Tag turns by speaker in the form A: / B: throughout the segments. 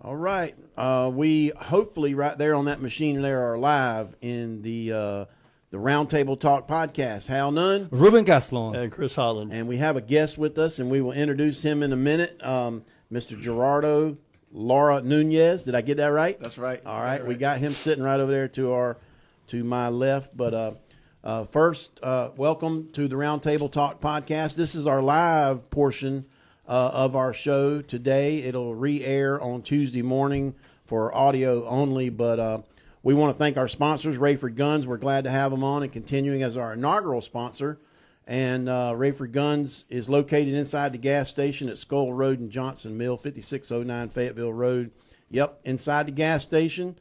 A: All right. We hopefully right there on that machine there are live in the Roundtable Talk podcast. Hal Nunn.
B: Ruben Gaslon.
C: And Chris Holland.
A: And we have a guest with us, and we will introduce him in a minute. Mr. Gerardo Laura Nunez. Did I get that right?
D: That's right.
A: All right. We got him sitting right over there to my left. But first, welcome to the Roundtable Talk podcast. This is our live portion of our show today. It'll re-air on Tuesday morning for audio only, but we want to thank our sponsors, Raeford Guns. We're glad to have them on and continuing as our inaugural sponsor. And Raeford Guns is located inside the gas station at Skull Road and Johnson Mill, 5609 Fayetteville Road. Yep, inside the gas station.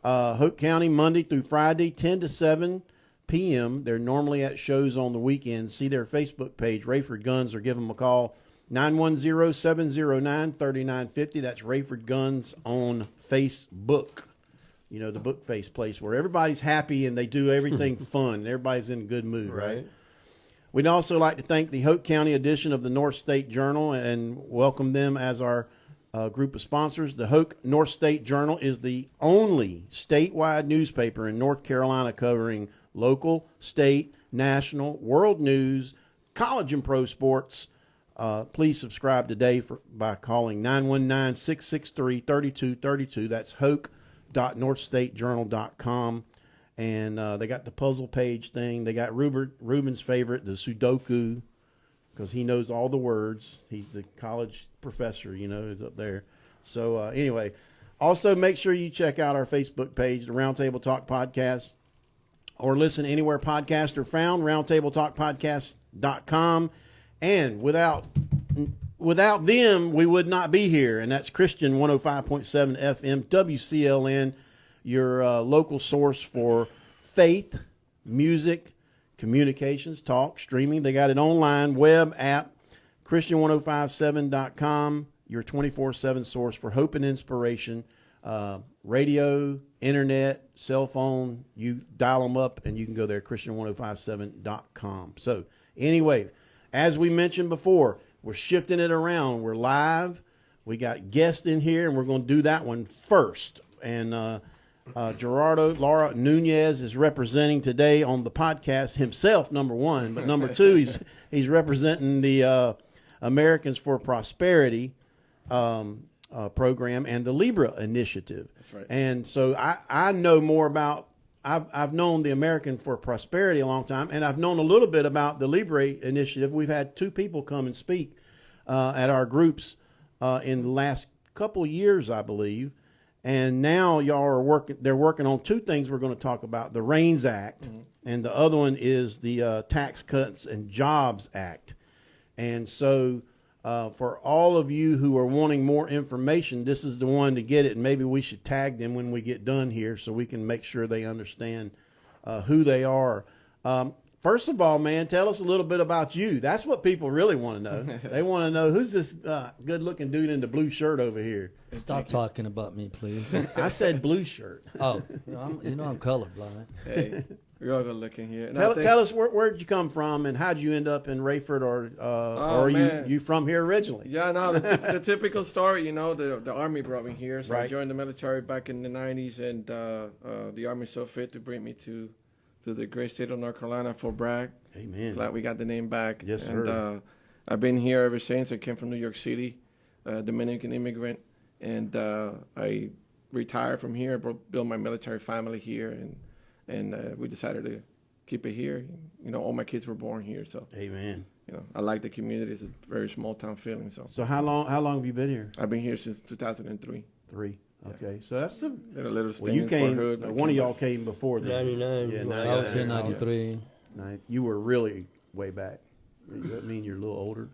A: Hoke County, Monday through Friday, 10 to 7 p.m. They're normally at shows on the weekends. See their Facebook page, Raeford Guns, or give them a call, 910-709-3950. That's Raeford Guns on Facebook. You know, the book face place where everybody's happy and they do everything fun. Everybody's in a good mood, right? We'd also like to thank the Hoke County edition of the North State Journal and welcome them as our group of sponsors. The Hoke North State Journal is the only statewide newspaper in North Carolina covering local, state, national, world news, college and pro sports. Please subscribe today by calling 919-663-3232. That's hoke.northstatejournal.com. And they got the puzzle page thing. They got Ruben's favorite, the Sudoku, because he knows all the words. He's the college professor, you know, is up there. So anyway, also make sure you check out our Facebook page, the Roundtable Talk Podcast, or listen anywhere podcasts are found, roundtabletalkpodcast.com. And without them, we would not be here. And that's Christian 105.7 FM, WCLN, your local source for faith, music, communications, talk, streaming. They got it online, web app, Christian1057.com, your 24/7 source for hope and inspiration, radio, internet, cell phone. You dial them up and you can go there, Christian1057.com. So anyway, as we mentioned before, we're shifting it around. We're live. We got guests in here, and we're going to do that one first. And Gerardo Laura Nunez is representing today on the podcast himself, number one. But number two, he's representing the Americans for Prosperity program and the Libra Initiative.
D: That's right.
A: And so I know more about, I've known the American for Prosperity a long time, and I've known a little bit about the Libra Initiative. We've had two people come and speak at our groups in the last couple years, I believe. And now y'all are they're working on two things we're going to talk about, the RAINS Act, and the other one is the Tax Cuts and Jobs Act. And so for all of you who are wanting more information, this is the one to get it. And maybe we should tag them when we get done here so we can make sure they understand who they are. First of all, man, tell us a little bit about you. That's what people really want to know. They want to know, who's this good-looking dude in the blue shirt over here?
B: Stop talking about me, please.
A: I said blue shirt.
B: Oh, I'm colorblind.
D: Hey, you're all good looking here.
A: Tell us where'd you come from and how'd you end up in Raeford, or are you from here originally?
D: Yeah, no, the typical story, you know, the Army brought me here. So
A: Right.
D: I joined the military back in the 90s, and the Army saw fit to bring me to the great state of North Carolina, Fort Bragg.
A: Amen.
D: Glad we got the name back.
A: Yes,
D: and,
A: sir.
D: I've been here ever since. I came from New York City, Dominican immigrant, and I retired from here, built my military family here, and we decided to keep it here. You know, all my kids were born here, so
A: Amen.
D: you know, I like the community. It's a very small town feeling.
A: So how long have you been here?
D: I've been here since 2003.
A: 3. Okay, so that's the.
D: Did a little
A: Well,
D: stint
A: you
D: in
A: came.
D: Fort Hood.
A: One of y'all came before that.
C: 99.
A: Yeah,
B: I was in
A: 99.
B: 93.
A: You were really way back. Does that mean you're a little older?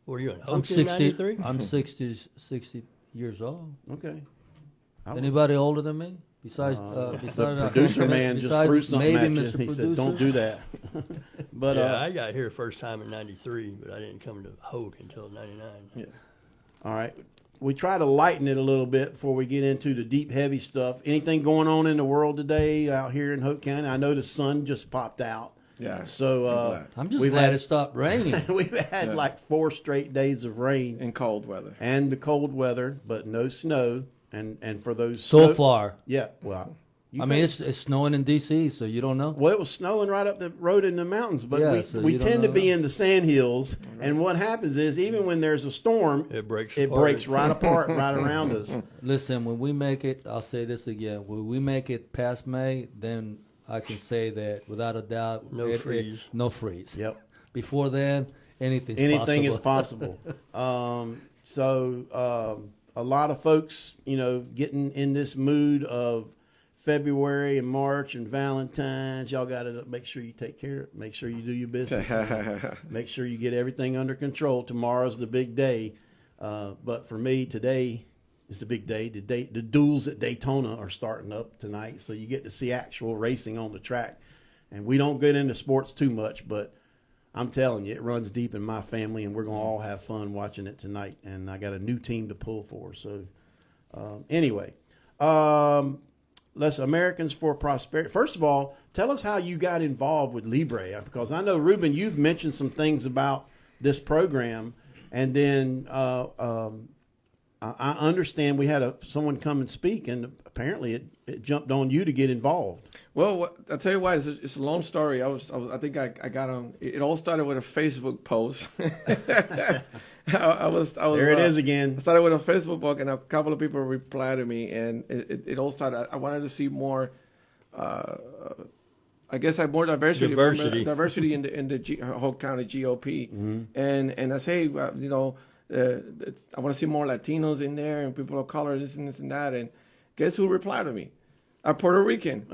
C: Were you in
B: I'm
C: Hoke in
B: 60.
C: 93?
B: I'm 60 years old.
A: Okay. I was-
B: Anybody older than me? Besides,
A: the
B: besides
A: producer man just
B: besides
A: threw something
B: maybe
A: at you.
B: Mr.
A: He said,
B: Producer?
A: "Don't do that." But
C: Yeah, I got here first time in 93, but I didn't come to Hoke until 99.
D: Yeah.
A: all right, we try to lighten it a little bit before we get into the deep, heavy stuff. Anything going on in the world today out here in Hoke County? I know the sun just popped out.
D: Yeah.
A: So
D: I'm glad.
B: I'm just
A: We've
B: glad
A: had-
B: it stopped raining.
A: we've had like 4 straight days of rain
D: In cold weather.
A: and the cold weather, but no snow. And for those
B: So
A: snow-
B: far.
A: yeah. Well, you
B: I mean,
A: think-
B: it's snowing in D.C., so you don't know.
A: well, it was snowing right up the road in the mountains, but
B: Yeah,
A: we,
B: so
A: we
B: you don't
A: tend to
B: know.
A: be in the sand hills. And what happens is, even when there's a storm,
C: It breaks.
A: it
C: apart.
A: breaks right apart, right around us.
B: Listen, when we make it, I'll say this again. When we make it past May, then I can say that without a doubt,
C: No freeze.
B: no freeze.
A: Yep.
B: Before then, anything's
A: Anything is
B: possible.
A: possible. A lot of folks, getting in this mood of February and March and Valentine's. Y'all got to make sure you take care. Make sure you do your business. Make sure you get everything under control. Tomorrow's the big day. But for me, today is the big day. The duels at Daytona are starting up tonight, so you get to see actual racing on the track. And we don't get into sports too much, but I'm telling you, it runs deep in my family, and we're going to all have fun watching it tonight. And I got a new team to pull for. So anyway, let's Americans for Prosperity. First of all, tell us how you got involved with Libre, because I know, Ruben, you've mentioned some things about this program. And then I understand we had someone come and speak, and apparently it jumped on you to get involved.
D: Well, I'll tell you why. It's a long story. I think I got on. It all started with a Facebook post. I was.
A: There it is again.
D: I started with a Facebook post, and a couple of people replied to me, and it all started. I wanted to see more. I guess I more diversity. Diversity in the Hoke County GOP, and I say, I want to see more Latinos in there and people of color, this and that. And guess who replied to me? A Puerto Rican,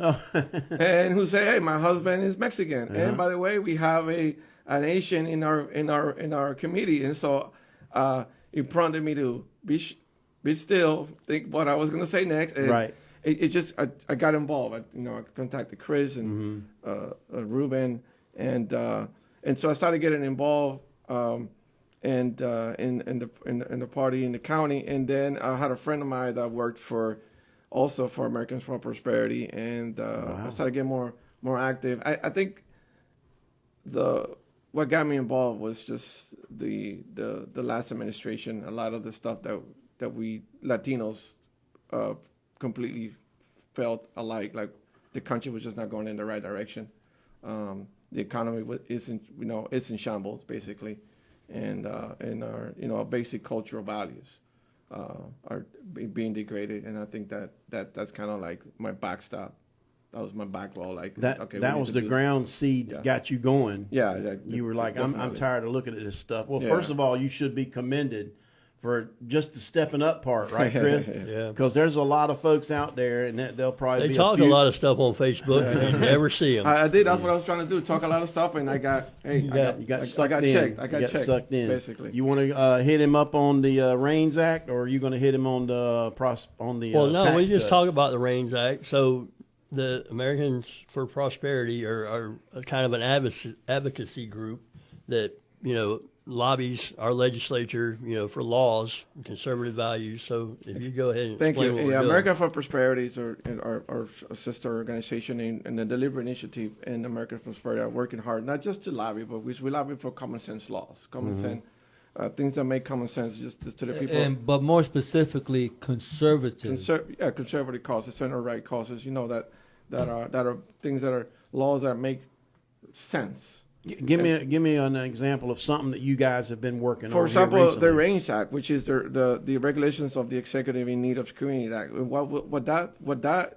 D: and who said, "Hey, my husband is Mexican, and by the way, we have an Asian in our committee." And so it prompted me to be still, think what I was going to say next. And
A: Right.
D: It just I got involved. I contacted Chris and Ruben, and so I started getting involved. In the party in the county, and then I had a friend of mine that worked for Americans for Prosperity, and I started getting more active. I think what got me involved was just the last administration. A lot of the stuff that we Latinos completely felt alike, like the country was just not going in the right direction. The economy it's in shambles basically. And our basic cultural values are being degraded, and I think that's kind of like my backstop. That was my backwall. Like
A: that was the ground seed that got you going.
D: Yeah,
A: you were like, I'm tired of looking at this stuff. Well,
D: Yeah.
A: first of all, you should be commended for just the stepping up part, right, Chris?
C: Yeah.
A: Because there's a lot of folks out there, and they'll probably
C: They
A: be
C: talk
A: a few.
C: a lot of stuff on Facebook, and you never see them.
D: I did. That's what I was trying to do. Talk a lot of stuff, and I got
A: sucked in.
D: checked. I got
A: You
D: checked.
A: sucked in.
D: Basically.
A: You want to hit him up on the Reigns Act, or are you going to hit him on the
C: Well, no,
A: tax
C: we just
A: cuts?
C: talk about the Reigns Act. So the Americans for Prosperity are a kind of an advocacy group that lobbies our legislature, for laws, and conservative values. So if you go ahead and
D: Thank
C: explain
D: you.
C: what we're
D: Yeah,
C: doing.
D: American for Prosperity is our sister organization, and the Deliberate Initiative and American for Prosperity are working hard, not just to lobby, but we lobby for common sense laws, common sense things that make common sense just to the people.
B: But more specifically, conservative.
D: Conservative causes, center right causes. That are things that are laws that make sense.
A: Give me an example of something that you guys have been working on.
D: For example,
A: here
D: the
A: recently.
D: Reigns Act, which is the regulations of the Executive in Need of Screening Act. What that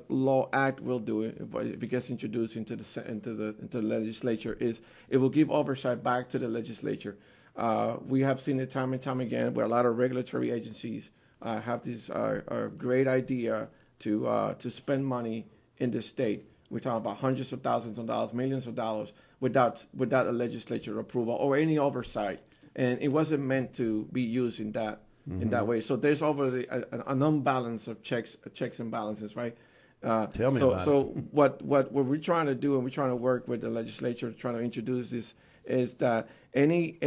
D: law act will do if it gets introduced into the legislature is it will give oversight back to the legislature. We have seen it time and time again where a lot of regulatory agencies have this great idea to spend money in the state. We're talking about hundreds of thousands of dollars, millions of dollars, without a legislature approval or any oversight, and it wasn't meant to be used in that way. So there's an unbalance of checks and balances, right?
A: Tell me about
D: it. What we're trying to do, and we're trying to work with the legislature, trying to introduce this, is that any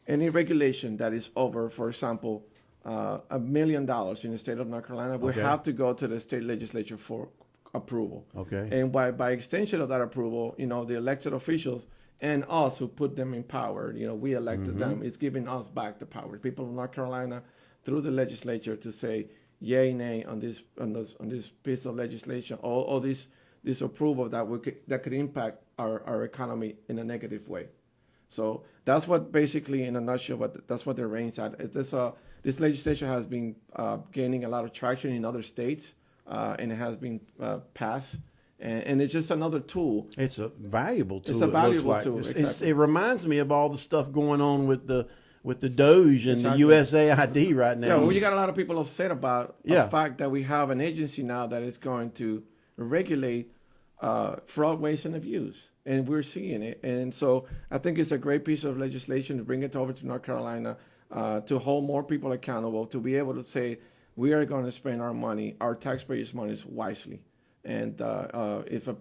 D: regulation that is over, for example, $1 million in the state of North Carolina, we have to go to the state legislature for approval.
A: Okay.
D: And by extension of that approval, the elected officials and us who put them in power, we elected them. It's giving us back the power. People of North Carolina, through the legislature, to say yay, nay on this piece of legislation, or this approval that could impact our economy in a negative way. So that's what basically, in a nutshell, that's what the range at. This legislation has been gaining a lot of traction in other states, and it has been passed. And it's just another tool.
A: It's a valuable tool.
D: It's a valuable
A: like.
D: tool. Exactly.
A: It reminds me of all the stuff going on with the Doge and
D: Exactly.
A: the USAID right now.
D: Yeah, well, you got a lot of people upset about the fact that we have an agency now that is going to regulate fraud, waste, and abuse. And we're seeing it. And so I think it's a great piece of legislation to bring it over to North Carolina, to hold more people accountable, to be able to say we are going to spend our money, our taxpayers' money, wisely. And if a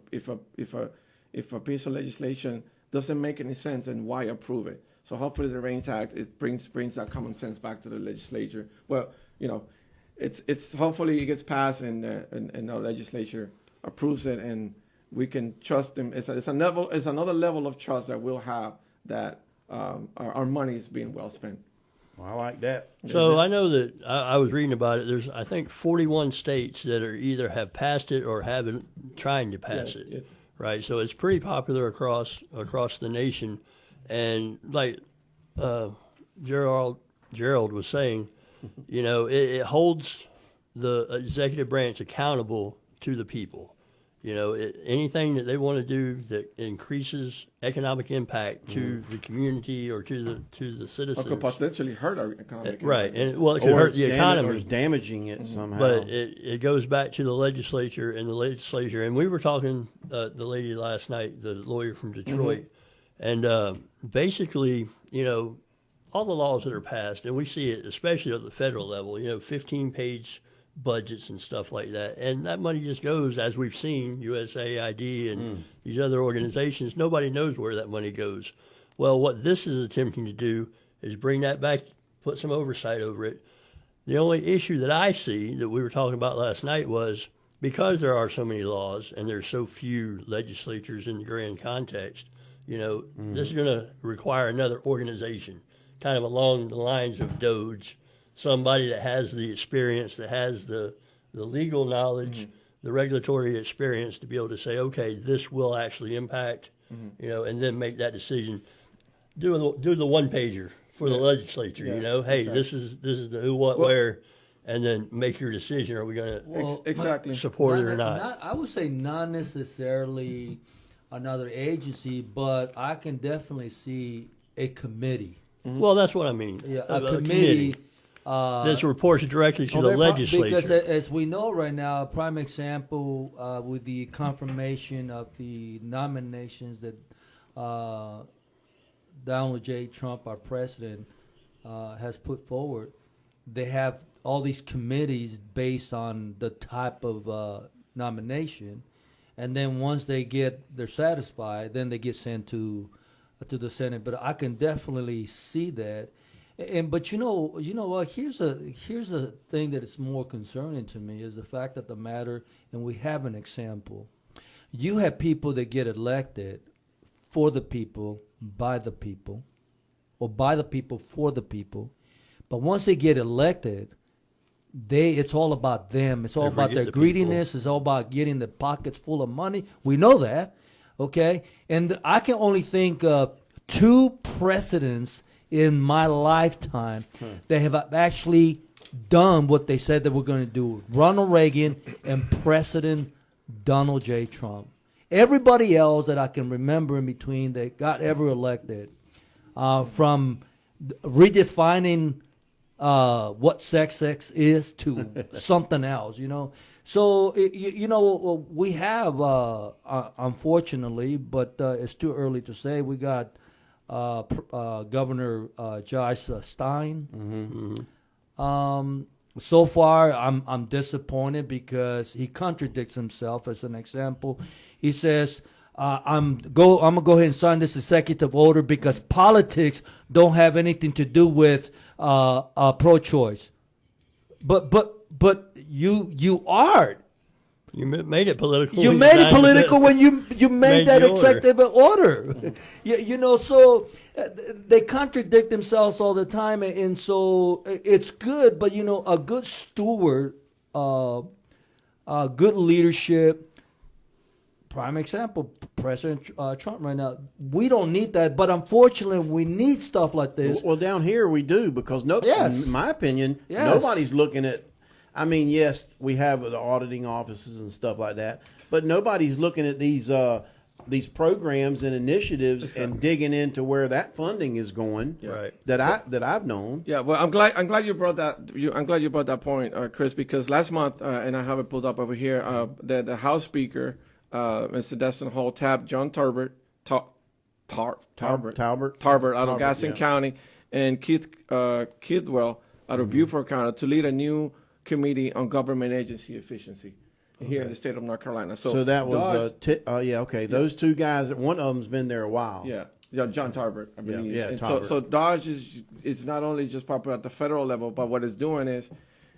D: piece of legislation doesn't make any sense, then why approve it? So hopefully the REINS Act, it brings that common sense back to the legislature. Well, it's hopefully it gets passed and the legislature approves it, and we can trust them. It's another level of trust that we'll have that our money is being well spent.
A: Well, I like that.
C: So I know that I was reading about it. There's, I think, 41 states that are either have passed it or haven't trying to pass it. Right. So it's pretty popular across the nation. And like Gerald was saying, it holds the executive branch accountable to the people. Anything that they want to do that increases economic impact to the community or to the citizens,
D: or could potentially hurt our economy.
C: Right, and it could hurt the economy.
A: Or it's damaging it somehow.
C: But it goes back to the legislature, and we were talking the lady last night, the lawyer from Detroit, and basically, all the laws that are passed, and we see it especially at the federal level, 15-page budgets and stuff like that, and that money just goes, as we've seen, USAID and these other organizations. Nobody knows where that money goes. Well, what this is attempting to do is bring that back, put some oversight over it. The only issue that I see that we were talking about last night was because there are so many laws and there's so few legislatures in the grand context, this is going to require another organization, kind of along the lines of Doge. Somebody that has the experience, that has the legal knowledge, the regulatory experience to be able to say, okay, this will actually impact, and then make that decision. Do the one pager for the legislature. Hey, exactly. this is the who, what, where, and then make your decision. Are we going to
D: exactly
C: support it or not?
B: I would say not necessarily another agency, but I can definitely see a committee.
C: Well, that's what I mean.
B: Yeah, a committee.
C: This reports directly to the legislature.
B: Because as we know right now, a prime example with the confirmation of the nominations that Donald J. Trump, our president, has put forward, they have all these committees based on the type of nomination, and then once they're satisfied, then they get sent to the Senate. But I can definitely see that. But you know what? Here's a thing that is more concerning to me is the fact of the matter, and we have an example. You have people that get elected for the people, by the people, or by the people for the people, but once they get elected, it's all about them. It's all about their greediness. It's all about getting the pockets full of money. We know that, okay? And I can only think of two precedents in my lifetime they have actually done what they said they were going to do. Ronald Reagan and President Donald J. Trump. Everybody else that I can remember in between that got ever elected, from redefining what sex is to something else, So, we have, unfortunately, but it's too early to say, we got Governor Josh Stein. So far, I'm disappointed because he contradicts himself. As an example, he says, "I'm gonna go ahead and sign this executive order because politics don't have anything to do with pro-choice." But you are
C: You made it political.
B: You
C: when
B: made it
C: signed the
B: political
C: bill.
B: when you made
C: Made
B: that
C: the order.
B: executive order. you know, so they contradict themselves all the time, and so it's good. But you know, a good steward, good leadership. Prime example, President Trump right now. We don't need that, but unfortunately, we need stuff like this.
A: Well, down here we do, because
B: Yes.
A: in my opinion,
B: Yes.
A: nobody's looking at. I mean, yes, we have the auditing offices and stuff like that, but nobody's looking at these programs and initiatives and digging into where that funding is going.
C: Right.
A: That I've known.
D: Yeah, well, I'm glad you brought that. I'm glad you brought that point, Chris, because last month, and I have it pulled up over here, the House Speaker, Mr. Destin Hall, tapped John Tarbert out of Gaston County, and Keith Kidwell out of Beaufort County to lead a new committee on government agency efficiency here in the state of North Carolina.
A: So that was
D: Dodge,
A: Those two guys. One of them's been there a while.
D: Yeah, John Tarbert, I believe.
A: Yeah,
D: and
A: Tarbert.
D: so Dodge is not only just popular at the federal level, but what it's doing is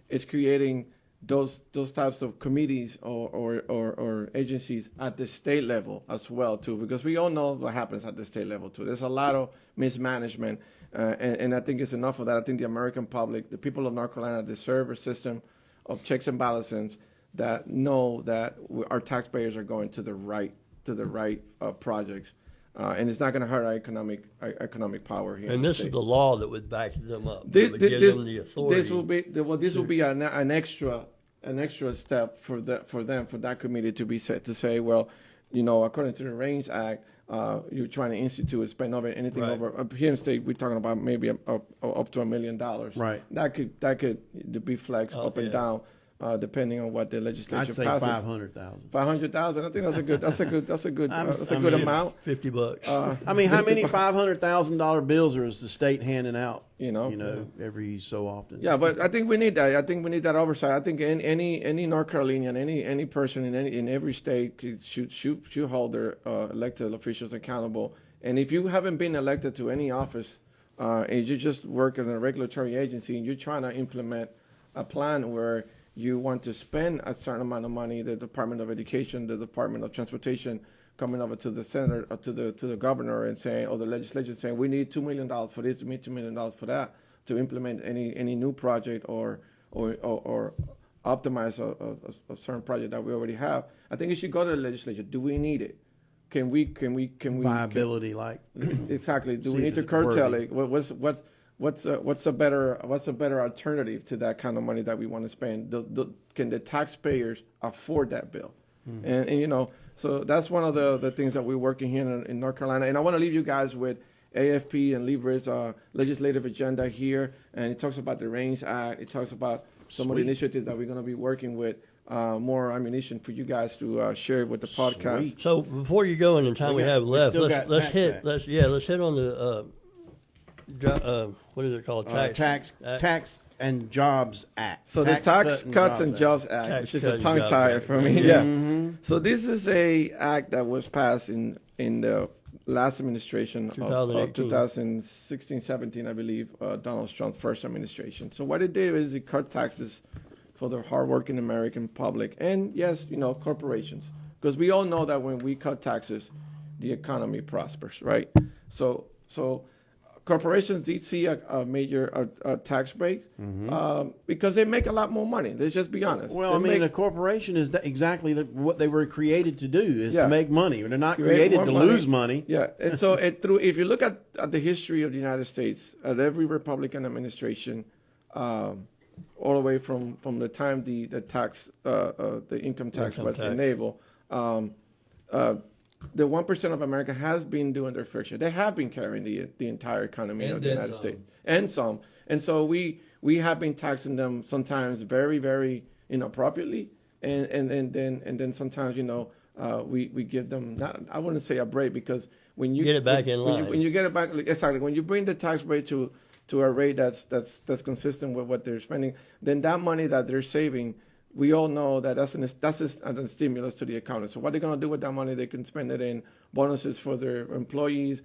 D: it's creating those types of committees or agencies at the state level as well too, because we all know what happens at the state level too. There's a lot of mismanagement, and I think it's enough of that. I think the American public, the people of North Carolina, deserve a system of checks and balances that know that our taxpayers are going to the right projects. And it's not going to hurt our economic power here.
C: And this is the law that would back them up.
D: This
C: That would give them the authority.
D: This will be an extra step for that committee to be set to say, well, you know, according to the Range Act, you're trying to institute spend over anything
C: Right.
D: over here in the state. We're talking about maybe up to $1 million.
A: Right.
D: That could be flexed up and down. Depending on what the legislature
A: I'd say
D: passes.
A: 500,000.
D: 500,000. I think that's a good amount.
C: $50.
A: I mean, how many $500,000 bills is the state handing out?
D: You know?
A: Every so often.
D: Yeah, but I think we need that. I think we need that oversight. I think any North Carolinian, any person in every state should hold their elected officials accountable. And if you haven't been elected to any office, and you just work in a regulatory agency, and you're trying to implement a plan where you want to spend a certain amount of money, the Department of Education, the Department of Transportation, coming over to the senator, or to the governor, and saying, or the legislature saying, we need $2 million for this, we need $2 million for that, to implement any new project or optimize a certain project that we already have. I think it should go to the legislature. Do we need it? Can we
A: Viability, like
D: exactly? Do
A: See
D: we
A: if
D: need to
A: it's
D: curtail
A: worthy.
D: it? What's a better alternative to that kind of money that we want to spend? Can the taxpayers afford that bill? And you know, so that's one of the things that we're working here in North Carolina. And I want to leave you guys with AFP and Libre's legislative agenda here, and it talks about the Range Act. It talks about some of the initiatives that we're going to be working with. More ammunition for you guys to share with the podcast.
A: Sweet.
C: So before you go, in the time we have left,
A: still got
C: let's
A: tax
C: hit
A: back.
C: let's hit on the what is it called?
A: Tax and Jobs Act.
D: So the Tax Cuts and Jobs Act,
C: Tax
D: which is
C: Cut
D: a
C: and
D: tongue
C: Jobs
D: tire
C: Act.
D: for me.
C: Mm-hmm.
D: Yeah. So this is a act that was passed in the last administration of
C: 2018.
D: 2016-17, I believe, Donald Trump's first administration. So what it did is it cut taxes for the hardworking American public and, yes, you know, corporations. Because we all know that when we cut taxes, the economy prospers, right? So corporations did see a major tax break because they make a lot more money. Let's just be honest.
A: Well, a corporation is exactly what they were created to do, is to make money. They're not
D: Create
A: created
D: more
A: to
D: money.
A: lose money.
D: Yeah, and so if you look at the history of the United States, at every Republican administration, all the way from the time the income tax was enabled, the 1% of America has been doing their fair share. They have been carrying the entire economy of the United States, and some. And so we have been taxing them sometimes very, very inappropriately, and then sometimes, you know, we give them, not, I wouldn't say a break, because when you
C: Get it back in line.
D: when you get it back, exactly, when you bring the tax rate to a rate that's consistent with what they're spending, then that money that they're saving, we all know that that's a stimulus to the economy. So what they're going to do with that money, they can spend it in bonuses for their employees,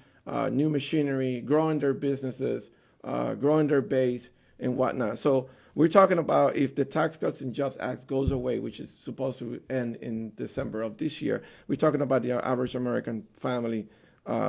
D: new machinery, growing their businesses, growing their base, and whatnot. So we're talking about if the Tax Cuts and Jobs Act goes away, which is supposed to end in December of this year, we're talking about the average American family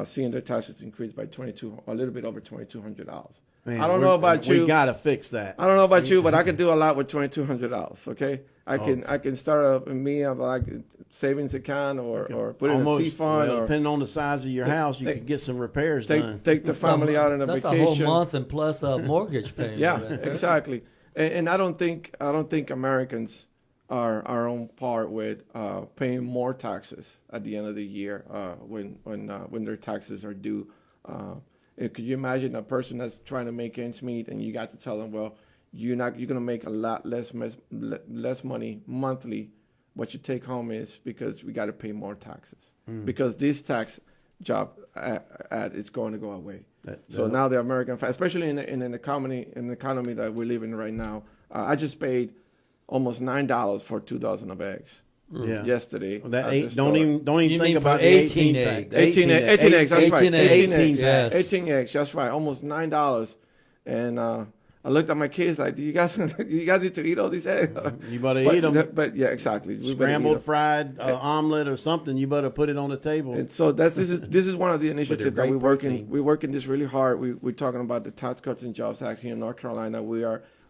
D: seeing their taxes increase by a little bit over $2,200.
A: Man,
D: I don't know about you.
A: We got to fix that.
D: I don't know about you, but I can do a lot with $2,200. Okay, I can start a savings account or put in a C fund, or
A: depending on the size of your house, you can get some repairs done.
D: Take the family out on a
B: that's
D: vacation.
B: That's a whole month and plus a mortgage payment.
D: Yeah, exactly. And I don't think Americans are on par with paying more taxes at the end of the year when their taxes are due. Could you imagine a person that's trying to make ends meet, and you got to tell them, well, you're going to make a lot less money monthly. What you take home is because we got to pay more taxes because this tax job ad is going to go away. So now the American, especially in an economy that we live in right now, I just paid almost $9 for 2 dozen of eggs. Yesterday.
A: Don't even think about the
B: 18 eggs.
D: 18 eggs, that's right. 18 eggs.
B: Yes.
D: 18 eggs, that's right. Almost $9. And I looked at my kids like, you guys need to eat all these eggs.
A: You better eat them.
D: But yeah, exactly.
A: Scrambled, fried, omelet or something. You better put it on the table.
D: And so this is one of the initiatives that we're working this really hard. We're talking about the Tax Cuts and Jobs Act here in North Carolina.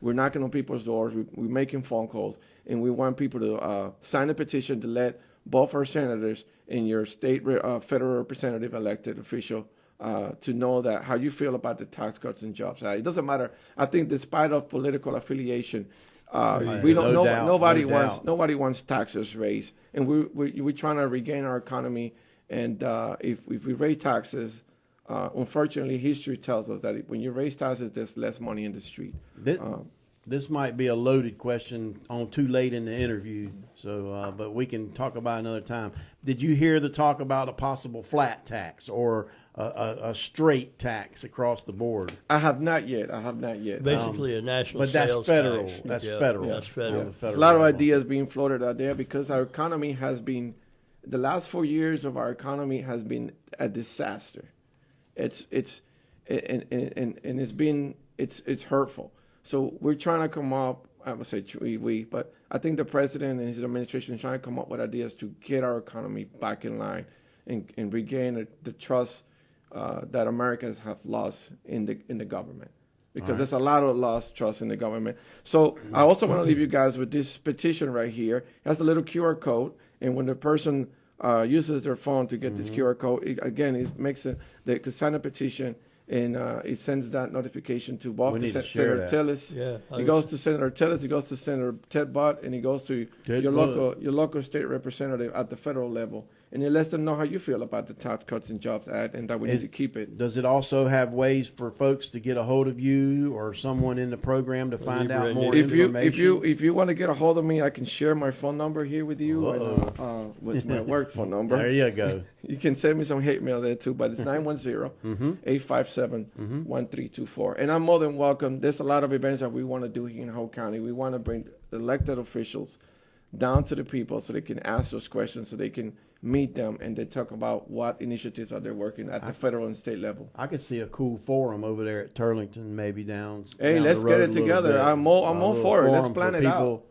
D: We're knocking on people's doors. We're making phone calls, and we want people to sign a petition to let both our senators and your state federal representative elected official to know that how you feel about the Tax Cuts and Jobs Act. It doesn't matter. I think, despite of political affiliation, nobody wants taxes raised, and we're trying to regain our economy. And if we raise taxes, unfortunately, history tells us that when you raise taxes, there's less money in the street.
A: This might be a loaded question on too late in the interview, so but we can talk about it another time. Did you hear the talk about a possible flat tax or a straight tax across the board?
D: I have not yet.
C: Basically, a national
A: but that's
C: sales
A: federal.
C: tax.
A: That's
C: Yeah,
A: federal.
C: That's federal.
A: Yeah.
D: There's a lot of ideas being floated out there because our economy has been, the last 4 years of our economy has been a disaster. It's hurtful. So we're trying to come up, I would say but I think the president and his administration is trying to come up with ideas to get our economy back in line and regain the trust that Americans have lost in the government. Because there's a lot of lost trust in the government. So I also want to leave you guys with this petition right here. It has a little QR code, and when the person uses their phone to get this QR code, they can sign a petition, and it sends that notification to both Senator Tillis.
C: Yeah,
D: it goes to Senator Tillis, it goes to Senator Ted Butt, and it goes to your local state representative at the federal level. And it lets them know how you feel about the Tax Cuts and Jobs Act and that we need to keep it.
A: Does it also have ways for folks to get a hold of you or someone in the program to find out more information?
D: If you want to get a hold of me, I can share my phone number here with you. With my work phone number.
A: There you go.
D: You can send me some hate mail there too, but it's 910-857-1324. And I'm more than welcome. There's a lot of events that we want to do here in Hoke County. We want to bring elected officials down to the people so they can ask those questions, so they can meet them and they talk about what initiatives are they working at the federal and state level.
A: I could see a cool forum over there at Turlington, maybe down.
D: Hey, let's get it together. I'm all for it. Let's plan it out.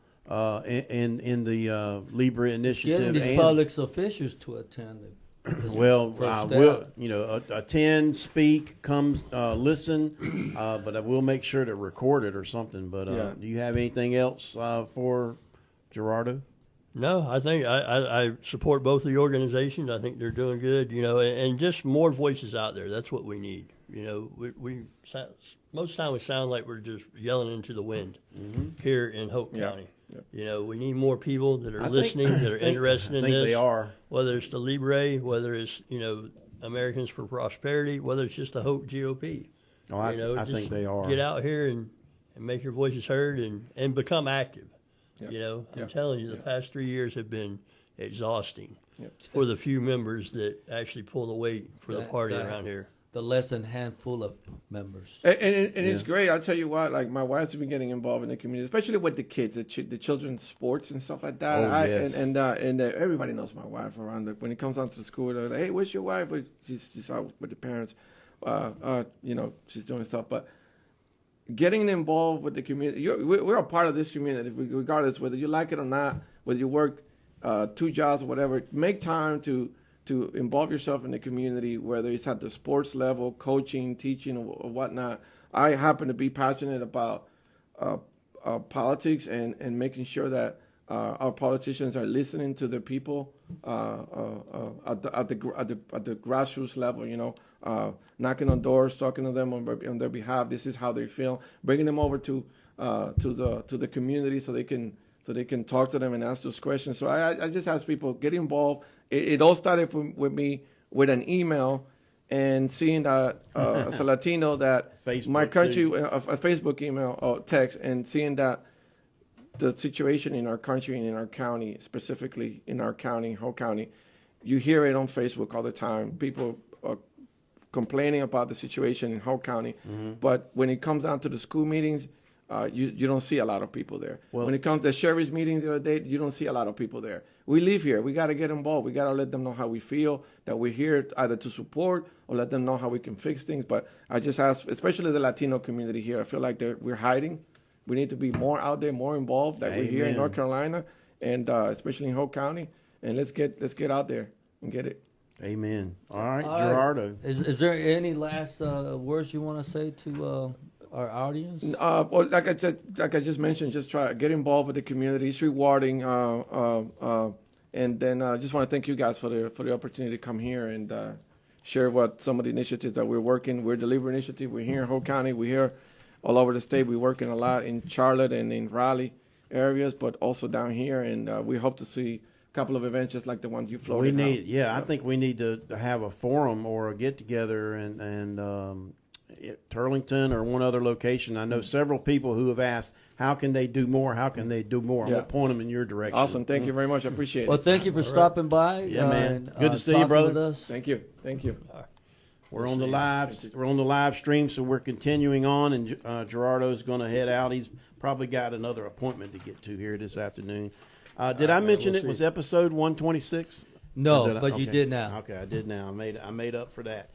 A: In the Libre initiative,
B: Getting these public officials to attend.
A: Will attend, speak, come, listen, but I will make sure to record it or something. But do you have anything else for Gerardo?
C: No, I think I support both the organizations. I think they're doing good, and just more voices out there. That's what we need. We most of the time we sound like we're just yelling into the wind here in Hoke County. Yep. We need more people that are listening, that are interested in this.
A: They are.
C: Whether it's the Libre, whether it's Americans for Prosperity, whether it's just the Hoke GOP.
A: Oh, I think they are.
C: Get out here and make your voices heard and become active.
D: Yep.
C: I'm telling you, the past 3 years have been exhausting for the few members that actually pull the weight for the party around here.
B: The less than handful of members.
D: And it's great. I'll tell you what, like my wife's been getting involved in the community, especially with the kids, the children's sports and stuff like that. And everybody knows my wife around. When it comes onto the school, they're like, hey, where's your wife? She's out with the parents. She's doing stuff. But getting involved with the community. We're a part of this community, regardless whether you like it or not, whether you work 2 jobs or whatever. Make time to involve yourself in the community, whether it's at the sports level, coaching, teaching, or whatnot. I happen to be passionate about politics and making sure that our politicians are listening to the people at the grassroots level. Knocking on doors, talking to them on their behalf. This is how they feel. Bringing them over to the community so they can talk to them and ask those questions. So I just ask people, get involved. It all started with me with an email and seeing that as a Latino that
A: Facebook
D: my country,
A: too.
D: a Facebook email or text, and seeing that the situation in our country and in our county, specifically in our county, Hoke County, you hear it on Facebook all the time. People are complaining about the situation in Hoke County, but when it comes down to the school meetings, you don't see a lot of people there.
A: Well,
D: when it comes to the sheriff's meeting the other day, you don't see a lot of people there. We live here. We got to get involved. We got to let them know how we feel, that we're here either to support or let them know how we can fix things. But I just ask, especially the Latino community here, I feel like we're hiding. We need to be more out there, more involved, that we're here in
A: Amen.
D: North Carolina, and especially in Hoke County. And let's get out there and get it.
A: Amen. All right,
B: All right.
A: Gerardo.
B: Is there any last words you want to say to our audience?
D: Well, like I just mentioned, just try get involved with the community. It's rewarding, and then just want to thank you guys for the opportunity to come here and share what some of the initiatives that we're working. We're the Labor Initiative. We're here in Hoke County. We're here all over the state. We're working a lot in Charlotte and in Raleigh areas, but also down here. And we hope to see a couple of events just like the one you floated.
A: I think we need to have a forum or a get together and Turlington or one other location. I know several people who have asked, how can they do more? How can they do more? I'm
D: Yeah.
A: going to point them in your direction.
D: Awesome. Thank you very much. I appreciate it.
B: Well, thank you for stopping by.
A: Yeah, man.
B: and,
A: Good to see you,
B: talking
A: brother.
B: with us.
D: Thank you. Thank you.
A: We're on the live stream, so we're continuing on, and Gerardo's going to head out. He's probably got another appointment to get to here this afternoon. Did I mention
C: we'll
A: it was
C: see.
A: episode 126?
B: No,
A: Or did I?
B: but you
A: Okay.
B: did now.
A: Okay, I did now. I made up for that.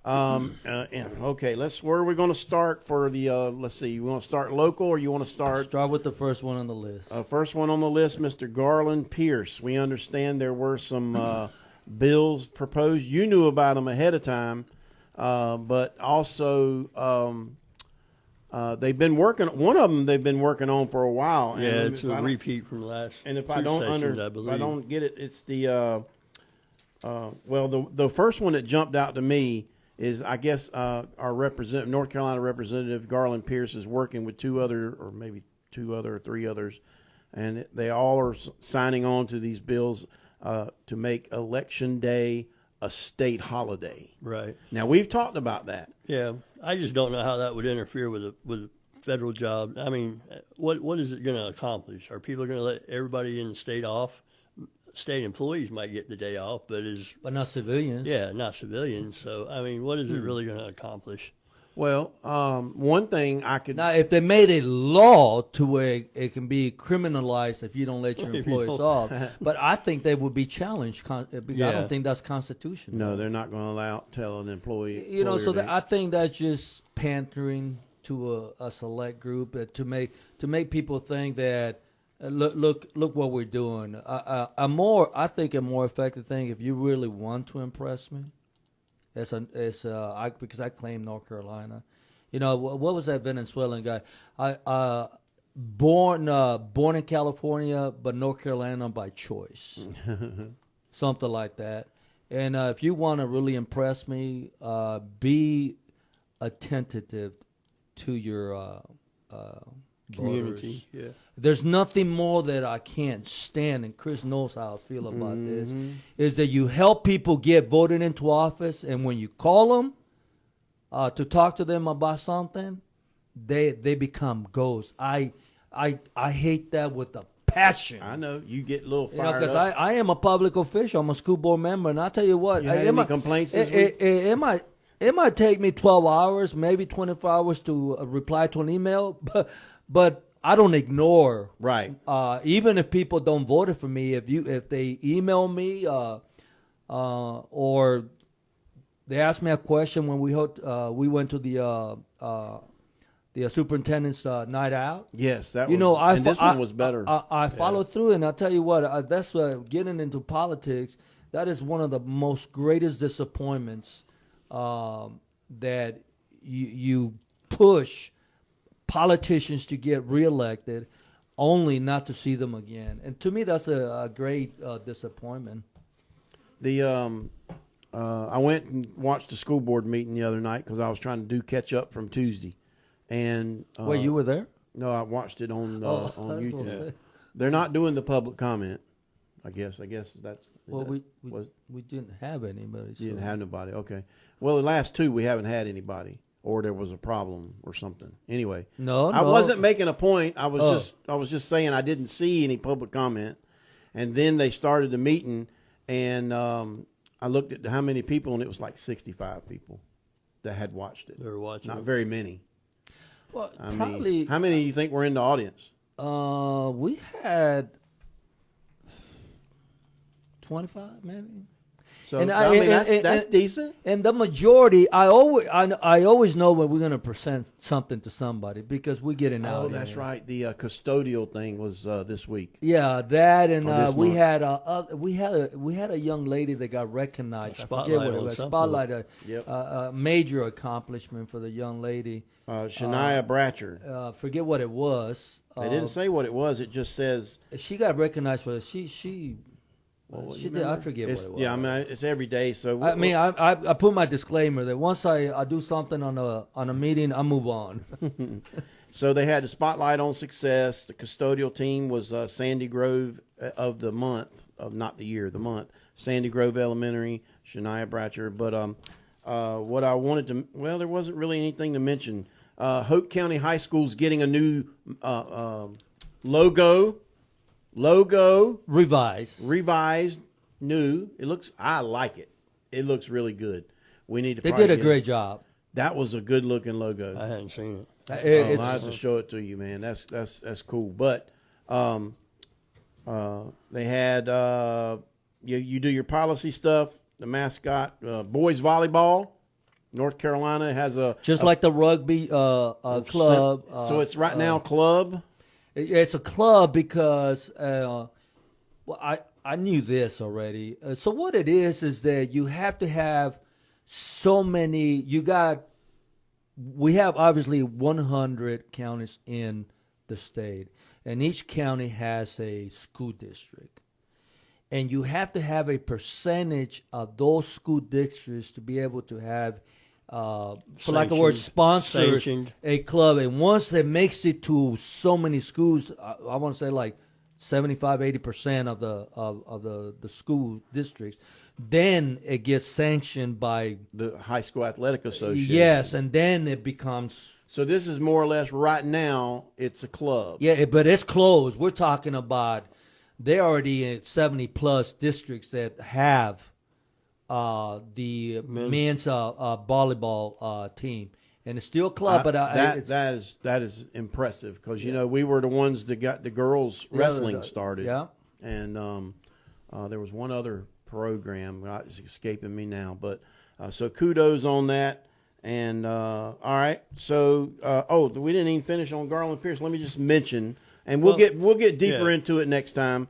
A: Okay, where are we going to start for the? Let's see. You want to start local, or you want to start?
B: Start with the first one on the list.
A: First one on the list, Mr. Garland Pierce. We understand there were some bills proposed. You knew about them ahead of time, but also they've been working. One of them they've been working on for a while.
C: Yeah,
A: and
C: it's
A: if I
C: a
A: don't-
C: repeat from the last
A: And if
C: two
A: I don't
C: sessions, I
A: if
C: believe.
A: I don't get it, it's the the first one that jumped out to me is, I guess, our North Carolina representative Garland Pierce is working with three others, and they all are signing on to these bills to make Election Day a state holiday.
C: Right.
A: Now, we've talked about that.
C: Yeah, I just don't know how that would interfere with a federal job. I mean, what is it going to accomplish? Are people going to let everybody in the state off? State employees might get the day off, but
B: But not civilians.
C: not civilians. So, I mean, what is it really going to accomplish?
A: Well, one thing I could
B: Now, if they made a law to where it can be criminalized if you don't let your
C: If you
B: employees
C: don't.
B: off, but I think they would be challenged. Because I
C: Yeah.
B: don't think that's constitutional.
A: no, they're not going to tell an employee.
B: You know, so
A: employer
B: I think that's just pandering to a select group to make people think that look what we're doing. I think a more effective thing, if you really want to impress me, because I claim North Carolina. You know, what was that Venezuelan guy? Born in California, but North Carolina by choice, something like that. And if you want to really impress me, be attentive to your
C: Community.
B: voters.
C: Yeah.
B: There's nothing more that I can't stand, and Chris knows how I feel about this, is that you help people get voted into office, and when you call them to talk to them about something, they become ghosts. I hate that with a passion.
A: I know you get a little
B: You know,
A: fired
B: because
A: up.
B: I am a public official. I'm a school board member, and I'll tell you what.
A: You had any complaints this week?
B: It might take me 12 hours, maybe 24 hours to reply to an email, but I don't ignore.
A: Right.
B: Even if people don't vote for me, if they email me or they ask me a question when we went to the superintendent's night out.
A: Yes, that
B: You
A: was.
B: know,
A: and this one was better.
B: I followed through, and I'll tell you what. That's getting into politics. That is one of the most greatest disappointments that you push politicians to get reelected, only not to see them again. And to me, that's a great disappointment.
A: I went and watched the school board meeting the other night because I was trying to do catch up from Tuesday, and
B: Wait, you were there?
A: no, I watched it on
B: I was gonna
A: YouTube.
B: say.
A: They're not doing the public comment. I guess that's.
B: Well,
A: was-
B: we didn't have anybody.
A: You didn't
B: so-
A: have nobody. Okay. Well, the last two we haven't had anybody, or there was a problem or something. Anyway,
B: No,
A: I
B: no.
A: wasn't making a point. I
B: Oh.
A: was just saying I didn't see any public comment, and then they started the meeting, and I looked at how many people, and it was like 65 people that had watched it.
C: They were watching.
A: Not
C: it.
A: very many.
B: Well,
A: I
B: probably.
A: mean, how many do you think were in the audience?
B: We had 25, maybe.
A: So
B: And
A: I mean, that's
B: and-
A: decent.
B: And the majority, I always know when we're going to present something to somebody because we get an
A: Oh,
B: out.
A: that's right. The custodial thing was this week.
B: Yeah, that and
A: Or this
B: we
A: month.
B: had a young lady that got recognized. I forget
C: Spotlight
B: what it
C: on
B: was.
C: something.
B: Spotlight,
A: Yep.
B: a major accomplishment for the young lady.
A: Shania Bratcher.
B: Forget what it was.
A: They didn't say what it was. It just says.
B: She got recognized for she
A: Well,
B: she
A: you
B: did. I
A: remember?
B: forget
A: It's-
B: what it was.
A: Yeah, I mean, it's every day. So
B: I mean, I put my disclaimer that once I do something on a meeting, I move on.
A: so they had the spotlight on success. The custodial team was Sandy Grove of the month, of not the year, the month. Sandy Grove Elementary, Shania Bratcher. But what I wanted to, well, there wasn't really anything to mention. Hoke County High School's getting a new logo. Revised, new. I like it. It looks really good. We need to.
B: They
A: probably
B: did a
A: get
B: great
A: it.
B: job.
A: That was a good looking logo.
C: I hadn't seen it.
B: It's-
A: I have to show it to you, man. That's cool. But they had you do your policy stuff. The mascot, boys volleyball. North Carolina has
B: just like the rugby club.
A: So it's right now club.
B: It's a club because well, I knew this already. So what it is that you have to have so many. We have obviously 100 counties in the state, and each county has a school district. And you have to have a percentage of those school districts to be able to have, for lack of a word, sponsored
C: Sanctioned.
B: a club. And once it makes it to so many schools, I want to say like 75-80% of the school districts, then it gets sanctioned by
A: The High School Athletic Association.
B: yes, and then it becomes
A: So this is more or less right now. It's a club.
B: yeah, but it's closed. We're talking about they're already in 70+ districts that have the men's volleyball team, and it's still a club. But
A: that is impressive because you know we were the ones that got the girls wrestling started.
B: Yeah,
A: and there was one other program. It's escaping me now, but so kudos on that. And all right, so we didn't even finish on Garland Pierce. Let me just mention, and we'll get deeper into it next time.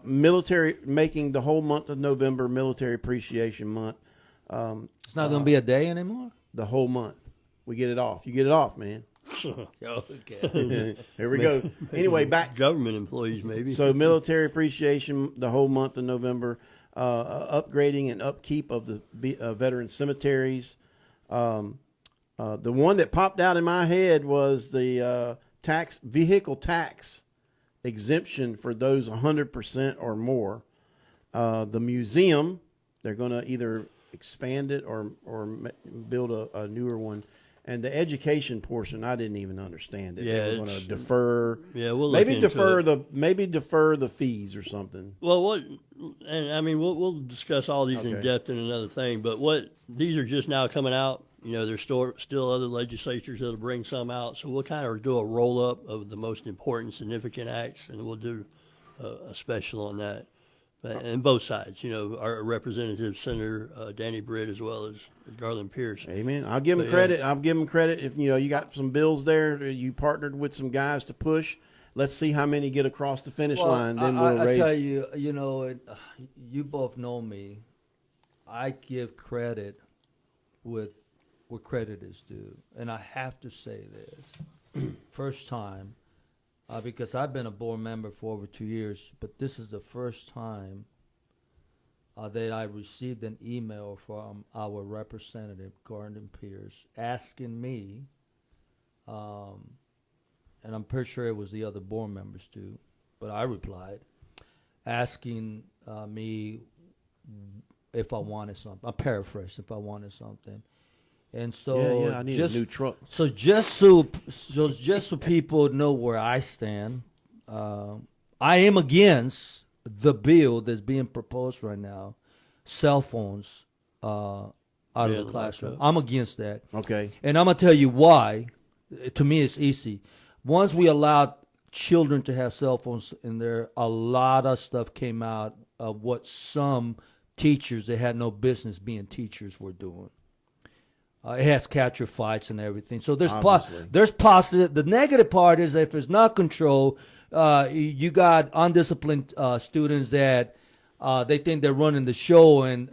A: Military, making the whole month of November Military Appreciation Month.
B: it's not going to be a day anymore.
A: The whole month, we get it off. You get it off, man.
B: Okay.
A: Here we go. Anyway, back.
C: Government employees, maybe.
A: So military appreciation the whole month of November, upgrading and upkeep of the veteran cemeteries. The one that popped out in my head was the vehicle tax exemption for those 100% or more. The museum, they're going to either expand it or build a newer one. And the education portion, I didn't even understand it.
C: Yeah,
A: They were going to defer.
C: Yeah, we'll
A: maybe
C: look into
A: defer the fees or something.
C: Well, and I mean, we'll discuss all these in
A: Okay.
C: depth in another thing. But these are just now coming out. You know, there's still other legislatures that'll bring some out. So we'll kind of do a roll up of the most important, significant acts, and we'll do a special on that. and both sides. You know, our representative, Senator Danny Britt, as well as Garland Pierce.
A: Amen. I'll give him credit. I'll give him credit. If you got some bills there, you partnered with some guys to push. Let's see how many get across the finish line. Then we'll raise.
B: I tell you, you both know me. I give credit with where credit is due, and I have to say this: first time. Because I've been a board member for over 2 years, but this is the first time that I received an email from our representative, Garland Pierce, asking me, and I'm pretty sure it was the other board members too, but I replied, asking me if I wanted something. I paraphrased, if I wanted something. And so,
A: I need a new truck.
B: So just so people know where I stand, I am against the bill that's being proposed right now, cell phones out of the classroom. I'm against that.
A: Okay.
B: And I'm gonna tell you why. To me, it's easy. Once we allowed children to have cell phones in there, a lot of stuff came out of what some teachers that had no business being teachers were doing. It has catcher fights and everything. So there's positive. The negative part is if it's not controlled, you got undisciplined students that they think they're running the show and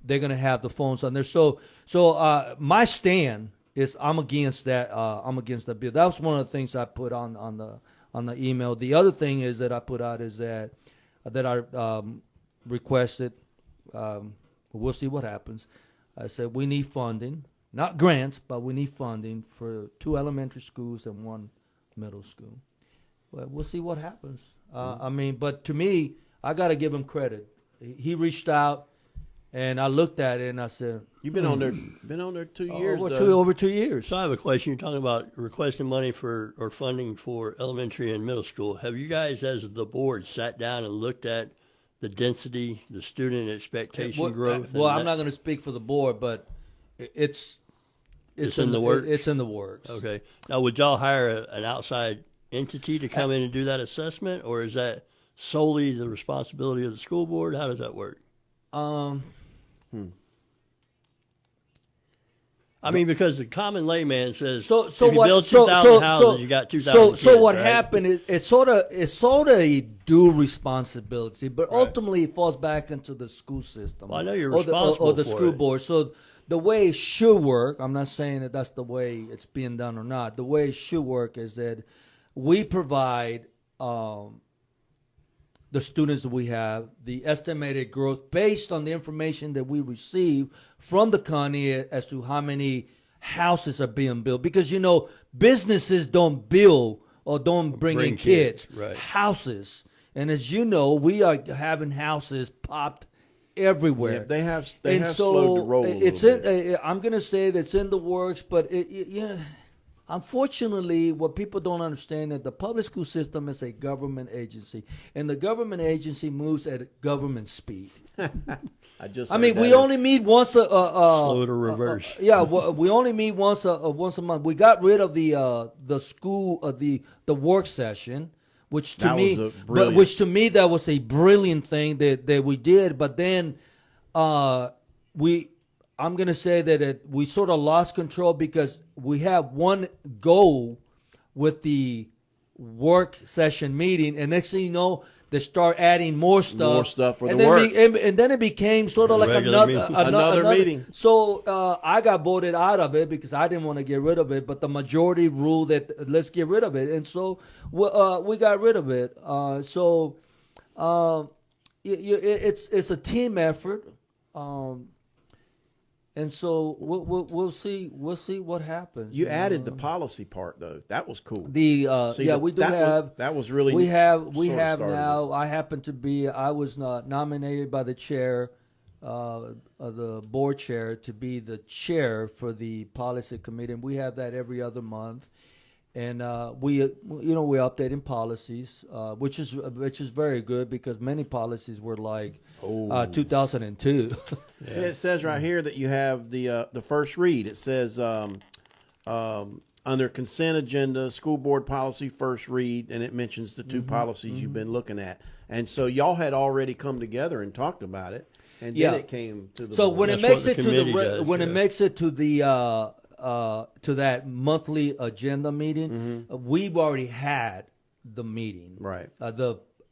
B: they're gonna have the phones on there. So my stand is I'm against that. I'm against that bill. That was one of the things I put on the email. The other thing is that I put out is that I requested. We'll see what happens. I said we need funding, not grants, but we need funding for 2 elementary schools and 1 middle school. Well, we'll see what happens. But to me, I got to give him credit. He reached out, and I looked at it and I said,
A: "You've been on there 2 years,
B: over 2 years."
C: So I have a question. You're talking about requesting money or funding for elementary and middle school. Have you guys, as the board, sat down and looked at the density, the student expectation growth?
B: Well, I'm not going to speak for the board, but it's
C: in the works.
B: It's in the works.
C: Okay. Now, would y'all hire an outside entity to come in and do that assessment, or is that solely the responsibility of the school board? How does that work? I mean, because the common layman says, if you build 2,000 houses, you got 2,000 kids.
B: So what
C: right?
B: happened is it's sort of a due responsibility, but ultimately it falls back into the school system.
C: Well, I know you're responsible
B: or the
C: for
B: school
C: it.
B: board. So the way it should work, I'm not saying that that's the way it's being done or not. The way it should work is that we provide the students that we have, the estimated growth based on the information that we receive from the county as to how many houses are being built. Because, businesses don't build or don't bring in kids.
C: Right.
B: Houses. And as you know, we are having houses popped everywhere.
A: Yeah, they have slowed the roll a little bit.
B: I'm going to say that's in the works, but unfortunately, what people don't understand is the public school system is a government agency, and the government agency moves at government speed. We only meet once
C: slow to reverse.
B: We only meet once a month. We got rid of the school the work session, which to me that was a brilliant thing that we did. But then I'm going to say that we sort of lost control because we have one goal with the work session meeting, and next thing you know, they start adding more stuff
A: for the work.
B: And then it became sort of like another meeting. So I got voted out of it because I didn't want to get rid of it, but the majority ruled that let's get rid of it, and so we got rid of it. It's a team effort. And so we'll see what happens.
A: You added the policy part though. That was cool.
B: We have
A: that was really
B: we have now. I was nominated by the chair, the board chair, to be the chair for the policy committee, and we have that every other month. And we're updating policies, which is very good because many policies were like 2002.
A: It says right here that you have the first read. It says under consent agenda, school board policy first read, and it mentions the two
B: Mm-hmm.
A: policies you've been looking at. And so y'all had already come together and talked about it, and
B: Yeah.
A: then it came to the
B: So
A: board.
B: when it
C: That's
B: makes
C: what
B: it
C: the
B: to the
C: committee does,
B: when it
C: yeah.
B: makes it to the to that monthly agenda meeting, we've already had the meeting,
A: Right.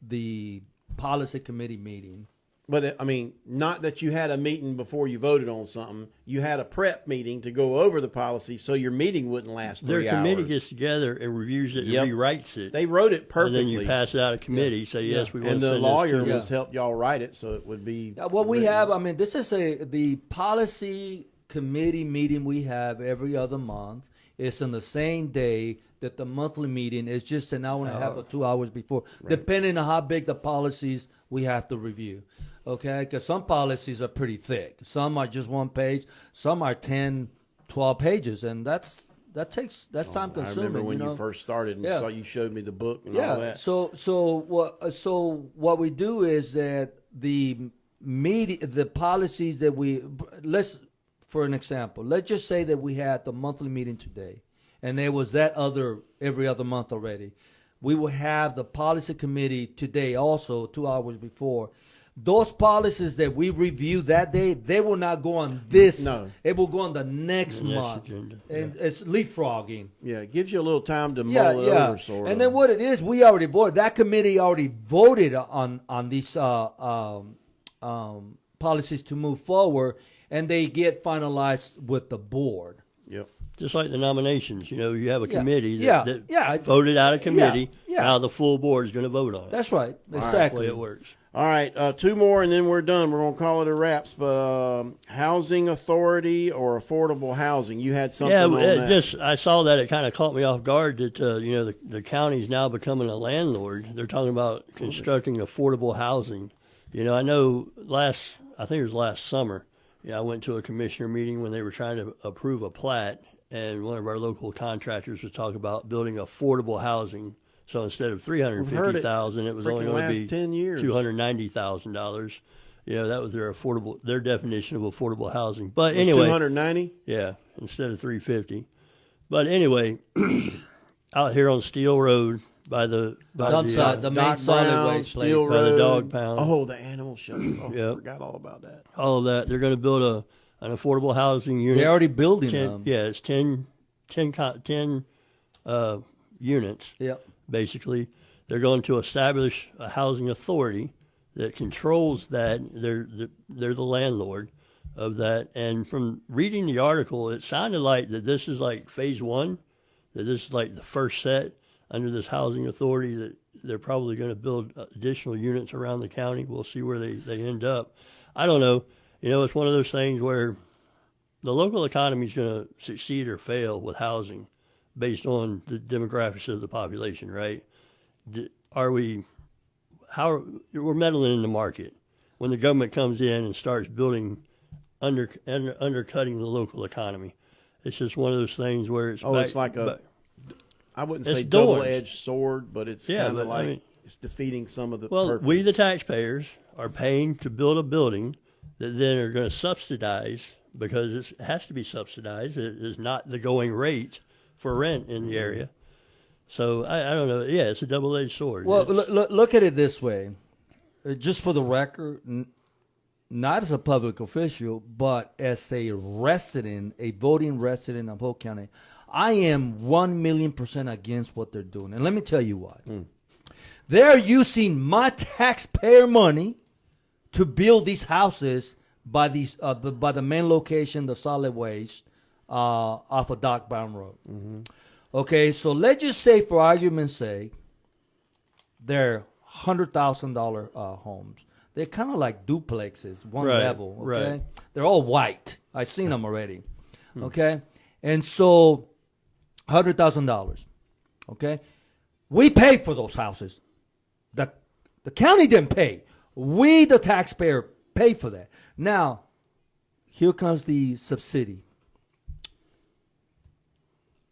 B: The policy committee meeting.
A: But I mean, not that you had a meeting before you voted on something. You had a prep meeting to go over the policy, so your meeting wouldn't last
C: Their
A: 3
C: committee
A: hours.
C: gets together and reviews it
A: Yep.
C: and rewrites it.
A: They wrote it perfectly.
C: And then you pass it out of committee. Say, yes, we want
A: and
C: to
A: the
C: send
A: lawyer
C: this to
A: was helped y'all write it, so it would be.
B: What we
A: written.
B: have, I mean, this is the policy committee meeting we have every other month. It's on the same day that the monthly meeting is, just an hour and a half or 2 hours before, depending on how big the policies we have to review. Okay, because some policies are pretty thick. Some are just one page. Some are 10, 12 pages, and that's time
A: I
B: consuming.
A: remember when
B: you know?
A: you first started and
B: Yeah.
A: saw you showed me the book and all
B: Yeah.
A: that.
B: So what we do is that the policies that for an example, let's just say that we had the monthly meeting today, and there was that every other month already. We will have the policy committee today also 2 hours before. Those policies that we review that day, they will not go on this.
A: No.
B: It will go on the next
C: The next
B: month.
C: agenda.
B: And it's leapfrogging.
A: Yeah, it gives you a little time to mull it over, sort of.
B: And then what it is, we already voted. That committee already voted on these policies to move forward, and they get finalized with the board.
A: Yep.
C: Just like the nominations, you have a
B: Yeah.
C: committee
B: Yeah.
C: that
B: Yeah.
C: voted out of committee.
B: Yeah.
C: Now the full board is going to vote on it.
B: That's right.
C: That's
B: Exactly.
C: the way it works.
A: All right, two more and then we're done. We're gonna call it a wraps. But housing authority or affordable housing? You had something
C: Yeah,
A: on that.
C: I saw that. It kind of caught me off guard that the county's now becoming a landlord. They're talking about constructing affordable housing. I know I think it was last summer. I went to a commissioner meeting when they were trying to approve a plat, and one of our local contractors was talking about building affordable housing. So instead of $350,000, it was only
A: freaking
C: going to
A: last
C: be
A: 10 years.
C: $290,000. That was their definition of affordable housing. But
A: It was
C: anyway,
A: 290.
C: yeah, instead of 350. But anyway, out here on Steel Road by the
B: The main
A: Doc
B: solid
A: Brown,
B: waste
A: Steel
B: place.
C: by the
A: Road.
C: dog pound.
A: Oh, the animal show. Oh,
C: Yeah.
A: I forgot all about that.
C: all of that, they're going to build an affordable housing unit.
B: They're already building
C: 10,
B: them.
C: yeah, it's 10 units.
B: Yep.
C: Basically, they're going to establish a housing authority that controls that. They're the landlord of that. And from reading the article, it sounded like that this is like phase one, that this is like the first set under this housing authority, that they're probably going to build additional units around the county. We'll see where they end up. I don't know. It's one of those things where the local economy is going to succeed or fail with housing based on the demographics of the population, right? We're meddling in the market when the government comes in and starts building, undercutting the local economy. It's just one of those things where it's
A: It's like I wouldn't say
C: it's doors.
A: double-edged sword, but it's
C: Yeah,
A: kind of
C: but,
A: like it's defeating some of the
C: well,
A: purpose.
C: we the taxpayers are paying to build a building that then are going to subsidize, because it has to be subsidized. It is not the going rate for rent in the area. So I don't know. Yeah, it's a double-edged sword.
B: Well,
C: It's-
B: look at it this way. Just for the record, not as a public official, but as a voting resident of Hoke County, I am 1,000,000% against what they're doing. And let me tell you why. They're using my taxpayer money to build these houses by the main location, the solid waste, off of Doc Brown Road. Okay, so let's just say, for argument's sake, they're $100,000 homes. They're kind of like duplexes, one
C: Right,
B: level. Okay,
C: right.
B: they're all white. I've seen them already. Okay, and so $100,000. Okay, we paid for those houses. The county didn't pay. We, the taxpayer, pay for that. Now, here comes the subsidy.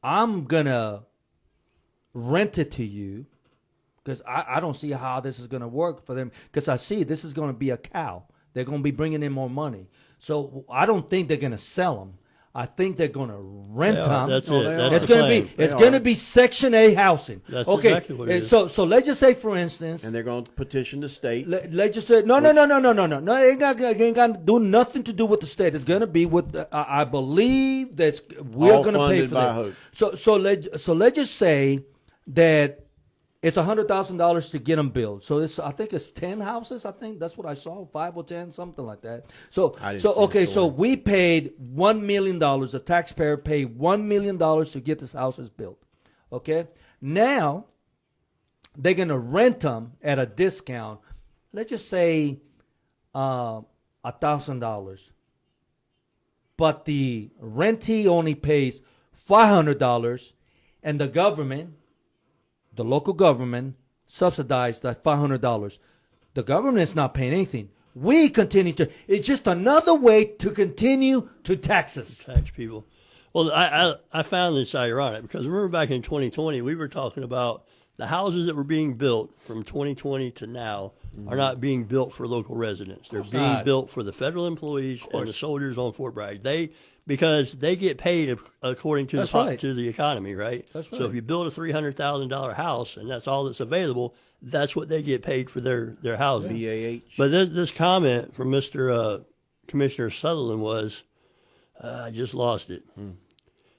B: I'm gonna rent it to you because I don't see how this is gonna work for them, because I see this is gonna be a cow. They're gonna be bringing in more money. So I don't think they're gonna sell them. I think they're going to rent
C: They
B: them.
C: are. That's
A: No,
C: it.
A: they
C: That's
A: are.
B: It's
C: the
B: going to
C: plan.
B: be it's
A: They
B: going to
A: are.
B: be Section A housing.
C: That's
B: okay.
C: exactly what it
B: and
C: is.
B: So let's just say, for instance,
A: And they're going to petition the state.
B: let's just say no. It ain't got to do nothing to do with the state. It's going to be with I believe we're
A: All
B: going to pay
A: funded
B: for
A: by
B: that.
A: Hoke.
B: So let's just say that it's $100,000 to get them built. So I think it's 10 houses. I think that's what I saw, 5 or 10, something like that. So
A: I didn't see the
B: okay, so
A: story.
B: we paid $1 million. The taxpayer paid $1 million to get this houses built. Okay, now they're gonna rent them at a discount. Let's just say $1,000, but the rentee only pays $500, and the government. The local government subsidized that $500. The government's not paying anything. We continue to. It's just another way to continue to tax us.
C: Tax people. Well, I found this ironic because remember back in 2020 we were talking about the houses that were being built from 2020 to now are not being built for local residents. They're being
B: not.
C: built for the federal employees and the soldiers on Fort Bragg. Because they get paid according to
B: That's right.
C: to the economy, right?
B: That's
C: So
B: right.
C: if you build a $300,000 house and that's all that's available, that's what they get paid for their housing.
A: BAH.
C: But this comment from Mr. Commissioner Sutherland was, I just lost it.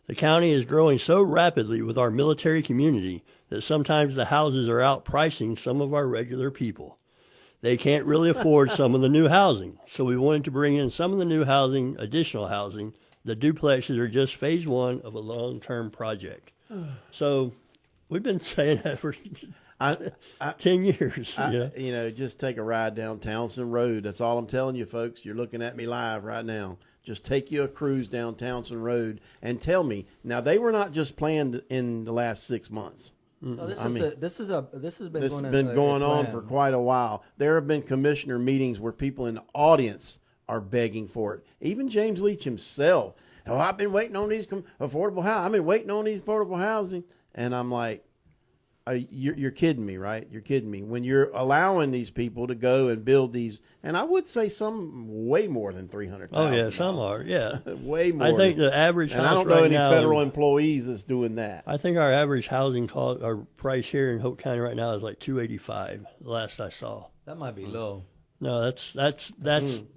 C: The county is growing so rapidly with our military community that sometimes the houses are outpricing some of our regular people. They can't really afford some of the new housing. So we wanted to bring in some of the new housing, additional housing. The duplexes are just phase one of a long-term project. So we've been saying that for 10 years.
A: Just take a ride down Townsend Road. That's all I'm telling you, folks. You're looking at me live right now. Just take you a cruise down Townsend Road and tell me. Now, they were not just planned in the last 6 months.
B: No, this
A: I
B: has
A: mean,
B: been
A: This has
B: going
A: been going on
B: plan.
A: for quite a while. There have been commissioner meetings where people in the audience are begging for it. Even James Leach himself. Oh, I've been waiting on these affordable housing. I've been waiting on these affordable housing. And I'm like, you're kidding me, right? You're kidding me. When you're allowing these people to go and build these, and I would say some way more than $300,000.
C: Oh, yeah, some are, yeah.
A: Way more.
C: I think the average
A: and
C: house
A: I don't know
C: right
A: any
C: now,
A: federal employees that's doing that.
C: I think our average housing cost, our price here in Hoke County right now is like $285. The last I saw.
B: That might be low.
C: No, that's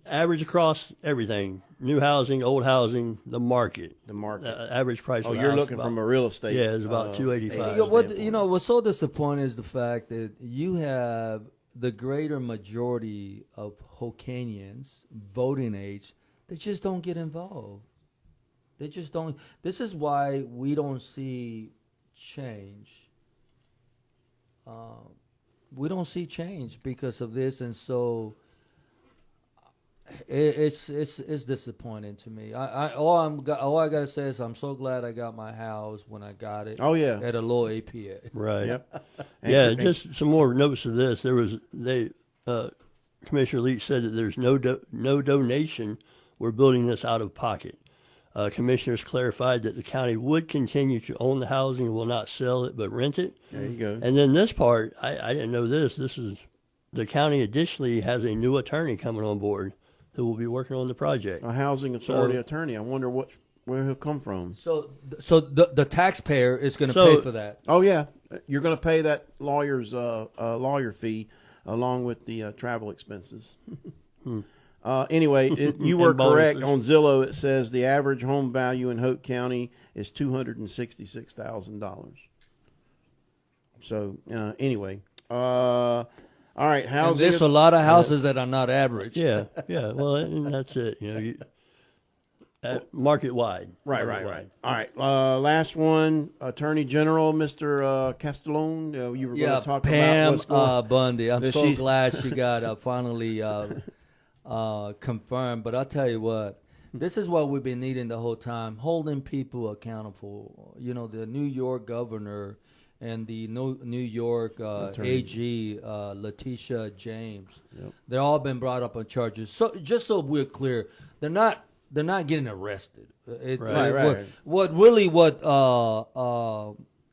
C: average across everything. New housing, old housing, the market.
A: The market.
C: Average price.
A: Oh,
C: of a
A: you're
C: house
A: looking
C: about-
A: from a real estate.
C: Yeah, it's about 285.
B: What's so disappointing is the fact that you have the greater majority of Hokanians voting age that just don't get involved. They just don't. This is why we don't see change. We don't see change because of this, and so it's disappointing to me. All I gotta say is I'm so glad I got my house when I got it.
A: Oh, yeah.
B: At a low APA.
C: Right.
A: Yep.
C: Yeah, just some more notes of this. Commissioner Leach said that there's no donation. We're building this out of pocket. Commissioners clarified that the county would continue to own the housing and will not sell it but rent it.
A: There you go.
C: And then this part, I didn't know this. This is the county additionally has a new attorney coming on board who will be working on the project.
A: A housing authority attorney. I wonder where he'll come from.
B: So the taxpayer is going to
C: So-
B: pay for that.
A: Oh yeah, you're going to pay that lawyer's lawyer fee along with the travel expenses. Anyway, you were
C: And
A: correct
C: bonuses.
A: on Zillow. It says the average home value in Hoke County is $266,000. So anyway, all right.
B: And
A: Housing.
B: there's a lot of houses that are not average.
C: Yeah. Well, and that's it. Market wide.
A: Right. All right. Last one, Attorney General, Mr. Castellone. You were going
B: Yeah,
A: to talk
B: Pam
A: about what's going.
B: Bundy. I'm so
A: She's-
B: glad she got finally confirmed. But I'll tell you what, this is what we've been needing the whole time, holding people accountable. The New York governor and the New York AG, Letitia James.
A: Yep.
B: They're all been brought up on charges. So just so we're clear, they're not getting arrested.
A: Right.
B: What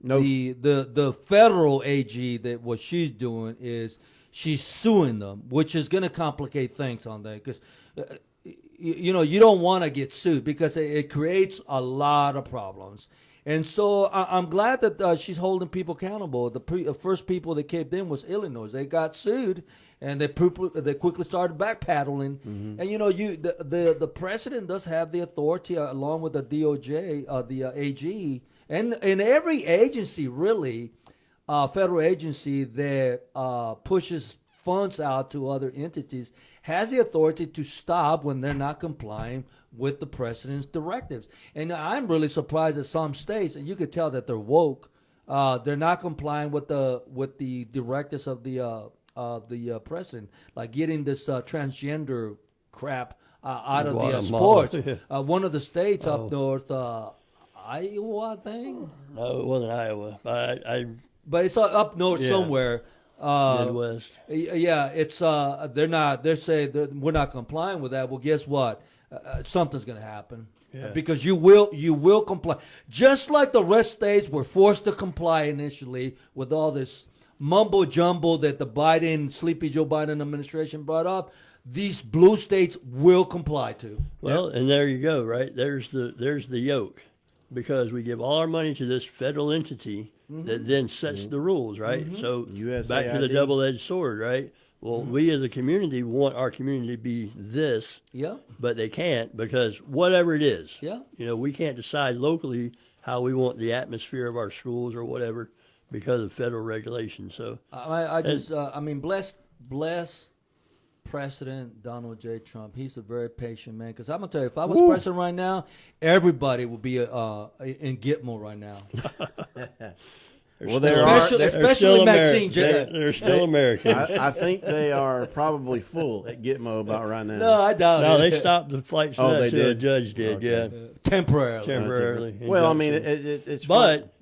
B: the federal AG that what she's doing is she's suing them, which is going to complicate things on that because you don't want to get sued because it creates a lot of problems. And so I'm glad that she's holding people accountable. The first people that caved in was Illinois. They got sued, and they quickly started backpedaling. Mm-hmm. And the president does have the authority, along with the DOJ, the AG, and every agency really, federal agency that pushes funds out to other entities, has the authority to stop when they're not complying with the president's directives. And I'm really surprised that some states, and you could tell that they're woke, they're not complying with the directives of the president, like getting this transgender crap out of the sports. One of the states up north, Iowa, I think.
C: No, it wasn't Iowa.
B: But it's up north somewhere.
C: Midwest.
B: Yeah, it's they're not. They're saying we're not complying with that. Well, guess what? Something's going to happen because you will comply. Just like the rest states were forced to comply initially with all this mumbo jumbo that the sleepy Joe Biden administration brought up. These blue states will comply to.
C: Well, and there you go. Right there's the yoke, because we give all our money to this federal entity that then sets the rules, right? Mm-hmm. So
A: USAID.
C: Back to the double-edged sword, right? Well, we as a community want our community to be this, but they can't, because whatever it is, we can't decide locally how we want the atmosphere of our schools or whatever because of federal regulation. So
B: bless President Donald J. Trump. He's a very patient man. Because I'm gonna tell you, if I was president right now, everybody would be in Gitmo right now.
A: Well,
B: especially Maxine J.
C: They're still Americans.
A: I think they are probably full at Gitmo about right now.
B: No, I doubt it.
C: No, they stopped the flights.
A: They did.
C: A judge did,
B: temporarily.
C: Well,
A: I mean, it's
C: but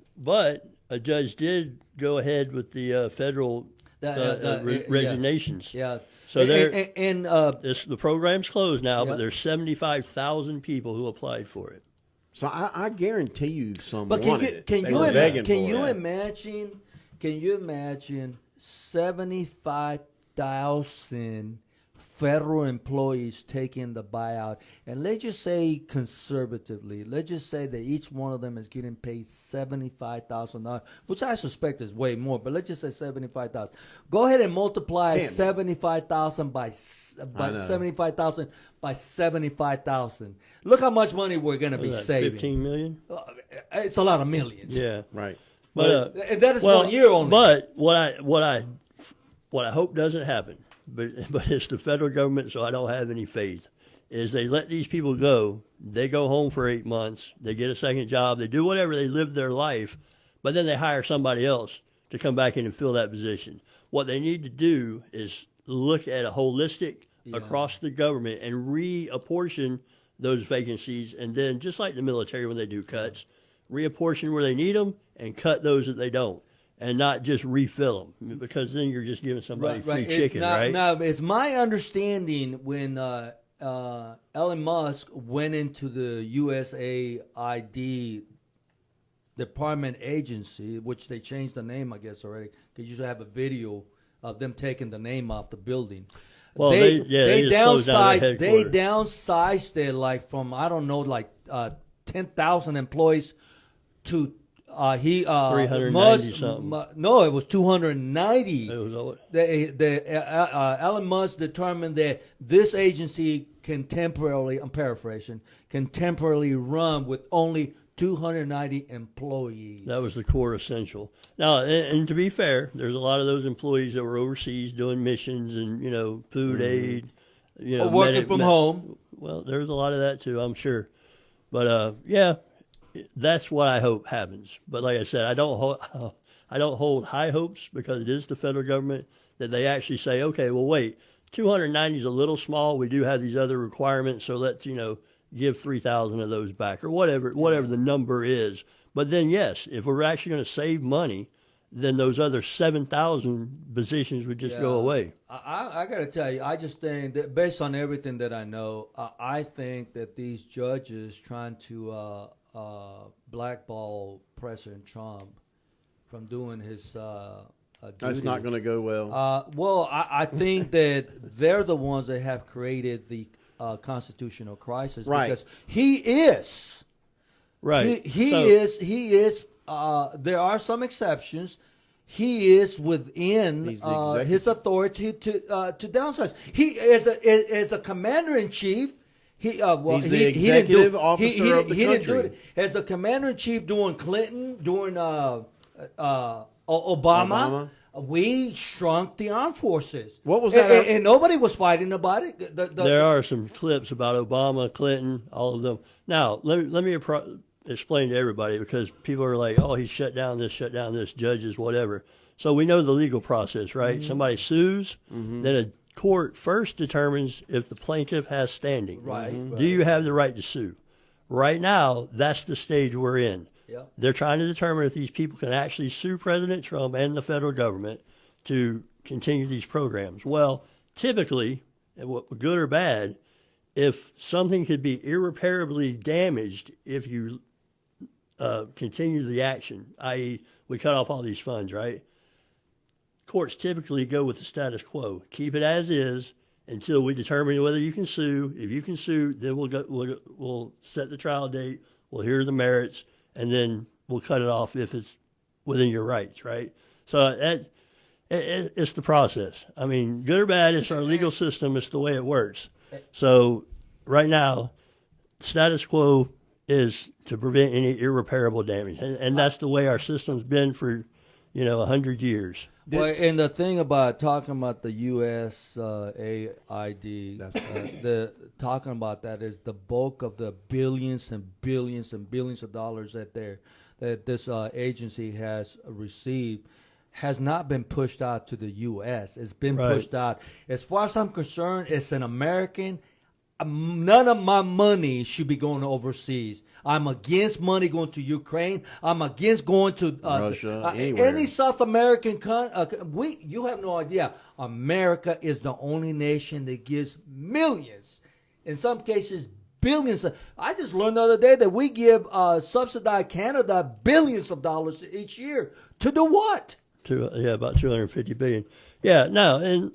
C: a judge did go ahead with the federal resignations.
B: Yeah.
C: So the program's closed now, but there's 75,000 people who applied for it.
A: So I guarantee you someone
B: But can you imagine 75,000 federal employees taking the buyout, and let's just say conservatively, let's just say that each one of them is getting paid $75,000, which I suspect is way more, but let's just say 75,000. Go ahead and multiply 75,000 by 75,000 by 75,000. Look how much money we're going to be saving.
C: 15 million?
B: It's a lot of millions.
C: Yeah,
A: right.
C: But
B: and that is 1 year only.
C: But what I hope doesn't happen, but it's the federal government, so I don't have any faith, is they let these people go. They go home for 8 months. They get a second job. They do whatever. They live their life. But then they hire somebody else to come back in and fill that position. What they need to do is look at a holistic across the government and reapportion those vacancies. And then, just like the military when they do cuts, reapportion where they need them and cut those that they don't. And not just refill them, because then you're just giving somebody free chicken, right?
B: Now, it's my understanding when Elon Musk went into the USAID Department agency, which they changed the name, I guess, already, because you should have a video of them taking the name off the building.
C: Well, they downsized.
B: They downsized it from 10,000 employees to
C: 390 something.
B: No, it was 290.
C: It was
B: Elon Musk determined that this agency can temporarily, I'm paraphrasing, can temporarily run with only 290 employees.
C: That was the core essential. Now, and to be fair, there's a lot of those employees that were overseas doing missions and food aid,
B: working from home.
C: Well, there's a lot of that too, I'm sure. But that's what I hope happens. But like I said, I don't hold high hopes, because it is the federal government that they actually say, okay, well, wait, 290 is a little small. We do have these other requirements, so let's give 3,000 of those back, or whatever the number is. But then, yes, if we're actually going to save money, then those other 7,000 positions would just go away.
B: I got to tell you, I just think that based on everything that I know, I think that these judges trying to blackball President Trump from doing his
A: that's not going to go well.
B: Well, I think that they're the ones that have created the constitutional crisis
A: Right.
B: because he is.
C: Right.
B: He is. There are some exceptions. He is within
A: He's the executive.
B: his authority to downsize. He is the commander in chief. He's
A: the executive officer of the
B: he didn't do
A: country.
B: it as the commander in chief during Clinton, during Obama.
A: Obama.
B: We shrunk the armed forces.
A: What was that?
B: And nobody was fighting about it.
C: There are some clips about Obama, Clinton, all of them. Now, let me explain to everybody, because people are like, oh, he shut down this, judges, whatever. So we know the legal process, right?
B: Mm-hmm.
C: Somebody sues, then a court first determines if the plaintiff has standing.
B: Right.
C: Do you have the right to sue? Right now, that's the stage we're in.
B: Yep.
C: They're trying to determine if these people can actually sue President Trump and the federal government to continue these programs. Well, typically, good or bad, if something could be irreparably damaged if you continue the action, i.e., we cut off all these funds, right? Courts typically go with the status quo. Keep it as is until we determine whether you can sue. If you can sue, then we'll set the trial date, we'll hear the merits, and then we'll cut it off if it's within your rights, right? So it's the process. I mean, good or bad, it's our legal system. It's the way it works. So right now, status quo is to prevent any irreparable damage. And that's the way our system's been for, 100 years.
B: Well, and the thing about talking about the USAID, talking about that is the bulk of the billions and billions and billions of dollars that this agency has received has not been pushed out to the U.S. It's been pushed out. As far as I'm concerned, it's an American. None of my money should be going overseas. I'm against money going to Ukraine. I'm against going to
A: Russia, anywhere.
B: any South American country. You have no idea. America is the only nation that gives millions, in some cases billions. I just learned the other day that we give subsidized Canada billions of dollars each year. To do what?
C: About $250 billion. Yeah, no, and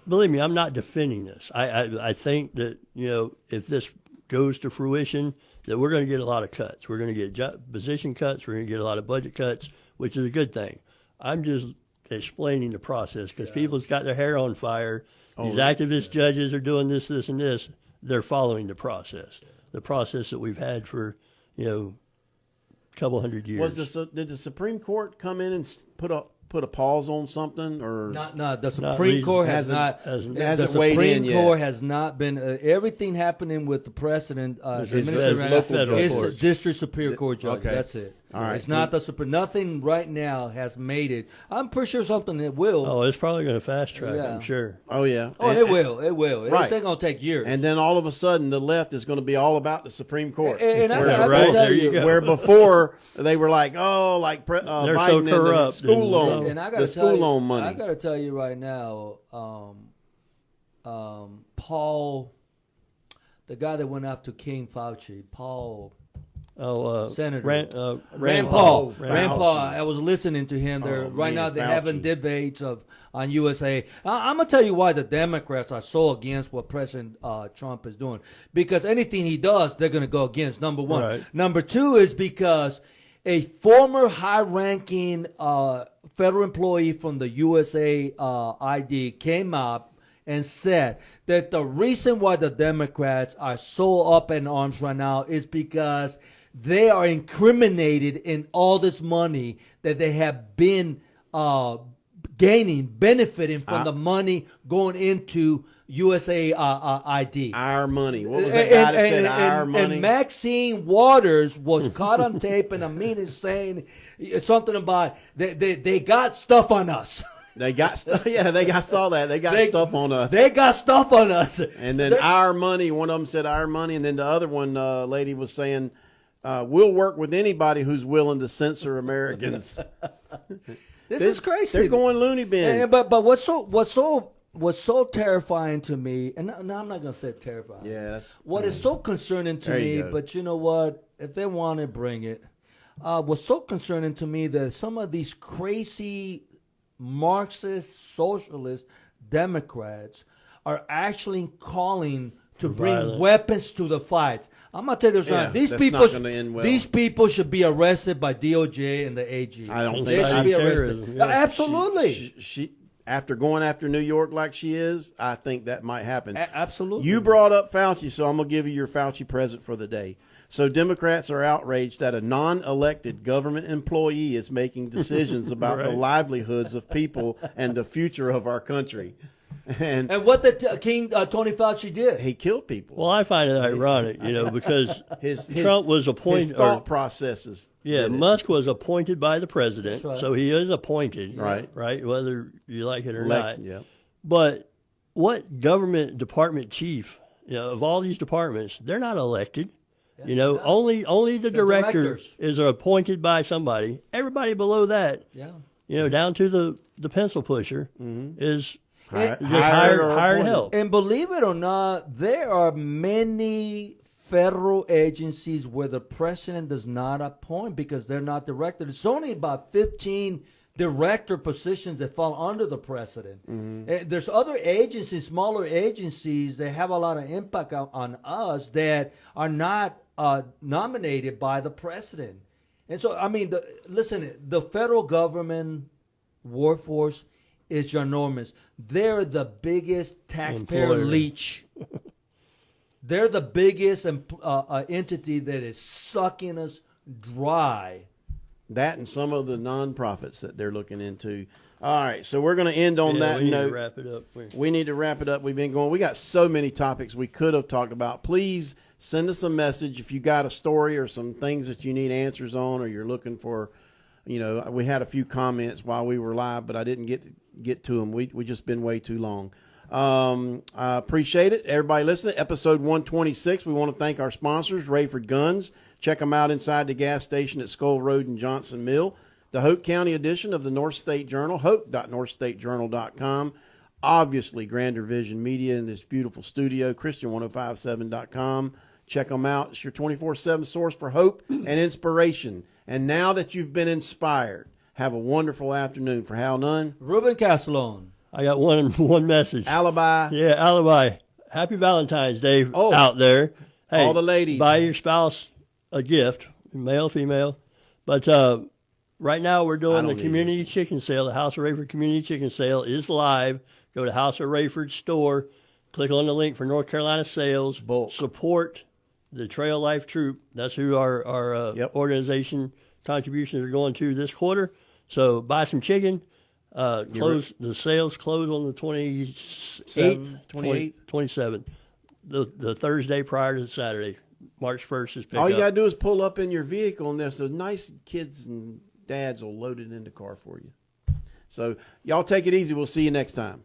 C: believe me, I'm not defending this. I think that, if this goes to fruition, that we're going to get a lot of cuts. We're going to get position cuts. We're going to get a lot of budget cuts, which is a good thing. I'm just explaining the process because people's got their hair on fire. These activist judges are doing this, and this. They're following the process that we've had for, a couple hundred years.
A: Did the Supreme Court come in and put a pause on something, or
B: not the Supreme Court
A: hasn't
B: the
A: weighed in
B: Supreme
A: yet.
B: Court has not been everything happening with the president.
C: It's
B: District Superior Court judge.
A: Okay.
B: That's it.
A: All right.
B: It's not the Supreme. Nothing right now has made it. I'm pretty sure something that will.
C: Oh, it's probably going to fast track.
B: Yeah.
C: I'm sure.
A: Oh yeah.
B: It will. It will.
A: Right.
B: It's ain't gonna take years.
A: And then all of a sudden, the left is going to be all about the Supreme Court.
B: And I gotta
C: right,
B: tell
C: there you go.
A: Where before they were like, Biden
C: so
A: and the
C: corrupt
A: school
C: and-
A: loans,
B: And I
A: the
B: gotta
A: school
B: tell you,
A: loan money.
B: I gotta tell you right now, Paul, the guy that went after King Fauci, Paul. Senator
C: Rand
B: Paul.
A: Rand
B: Paul. I was listening to him there. Right now they're having debates on USA. I'm gonna tell you why the Democrats are so against what President Trump is doing. Because anything he does, they're gonna go against. Number one.
C: Right.
B: Number two is because a former high-ranking federal employee from the USAID came up and said that the reason why the Democrats are so up in arms right now is because they are incriminated in all this money that they have been benefiting from the money going into USAID.
A: Our money. What was that guy that said our money?
B: And Maxine Waters was caught on tape in a meeting saying something about they got stuff on us.
A: They got stuff. Yeah, I saw that. They got stuff on us.
B: They got stuff on us.
A: And then our money. One of them said our money, and then the other one lady was saying, "We'll work with anybody who's willing to censor Americans."
B: This is crazy.
A: They're going loony bin.
B: But what's so terrifying to me, and no, I'm not gonna say terrifying.
A: Yeah.
B: What is so concerning to
A: There
B: me,
A: you go.
B: but you know what? If they want to bring it, what's so concerning to me that some of these crazy Marxist, socialist Democrats are actually calling to bring
C: violence.
B: weapons to the fights. I'm gonna tell you this
A: Yeah,
B: right. These
A: that's
B: people,
A: not gonna end well.
B: these people should be arrested by DOJ and the AG.
A: I don't
B: They
A: think
B: should be
C: terrorism,
B: arrested.
C: yeah.
B: Absolutely,
A: She after going after New York like she is, I think that might happen.
B: Absolutely.
A: You brought up Fauci, so I'm going to give you your Fauci present for the day. So Democrats are outraged that a non-elected government employee is making decisions about the
C: Right.
A: livelihoods of people and the future of our country. And
B: And what the King Tony Fauci did.
A: he killed people.
C: Well, I find it ironic, because
A: his
C: Trump was
A: his
C: appointed.
A: thought processes.
C: Yeah,
A: did it.
C: Musk was appointed by the president,
B: That's right.
C: so he is appointed,
A: Right.
C: Right, whether you like it or
A: Elect-
C: not.
A: yeah.
C: But what government department chief, of all these departments, they're not elected. Only the
B: They're
C: director
B: directors.
C: is appointed by somebody. Everybody below that,
B: Yeah.
C: down to the pencil pusher, is
A: Hi-
C: just
A: hired or
C: hired
A: appointed.
C: help.
B: And believe it or not, there are many federal agencies where the president does not appoint because they're not directed. It's only about 15 director positions that fall under the president. There's other agencies, smaller agencies, that have a lot of impact on us that are not nominated by the president. And so, I mean, the federal government workforce is ginormous. They're the biggest taxpayer
C: Employer.
B: leech. They're the biggest entity that is sucking us dry.
A: That and some of the nonprofits that they're looking into. All right, so we're going to end on
C: Yeah,
A: that
C: we need
A: note.
C: to wrap it up.
A: We need to wrap it up. We've been going. We got so many topics we could have talked about. Please send us a message if you got a story or some things that you need answers on, or you're looking for. We had a few comments while we were live, but I didn't get to them. We just been way too long. I appreciate it. Everybody listening. Episode 126. We want to thank our sponsors, Raeford Guns. Check them out inside the gas station at Skull Road and Johnson Mill. The Hoke County edition of the North State Journal, hoke.northstatejournal.com. Obviously, Grander Vision Media in this beautiful studio, Christian1057.com. Check them out. It's your 24/7 source for hope and inspiration. And now that you've been inspired, have a wonderful afternoon. For Hal Nunn,
B: Ruben Castellone.
C: I got one message.
A: Alibi.
C: Yeah, alibi. Happy Valentine's Day out there. Hey,
A: all the ladies.
C: Buy your spouse a gift, male, female. But right now we're doing the community chicken sale. The House of Raeford community chicken sale is live. Go to House of Raeford store. Click on the link for North Carolina sales.
A: Bulk.
C: Support the Trail Life Troop. That's who our organization contributions are going to this quarter. So buy some chicken. The sales close on the 27th, the Thursday prior to Saturday. March 1st is picked up.
A: All you got to do is pull up in your vehicle, and the nice kids and dads will load it in the car for you. So y'all take it easy. We'll see you next time.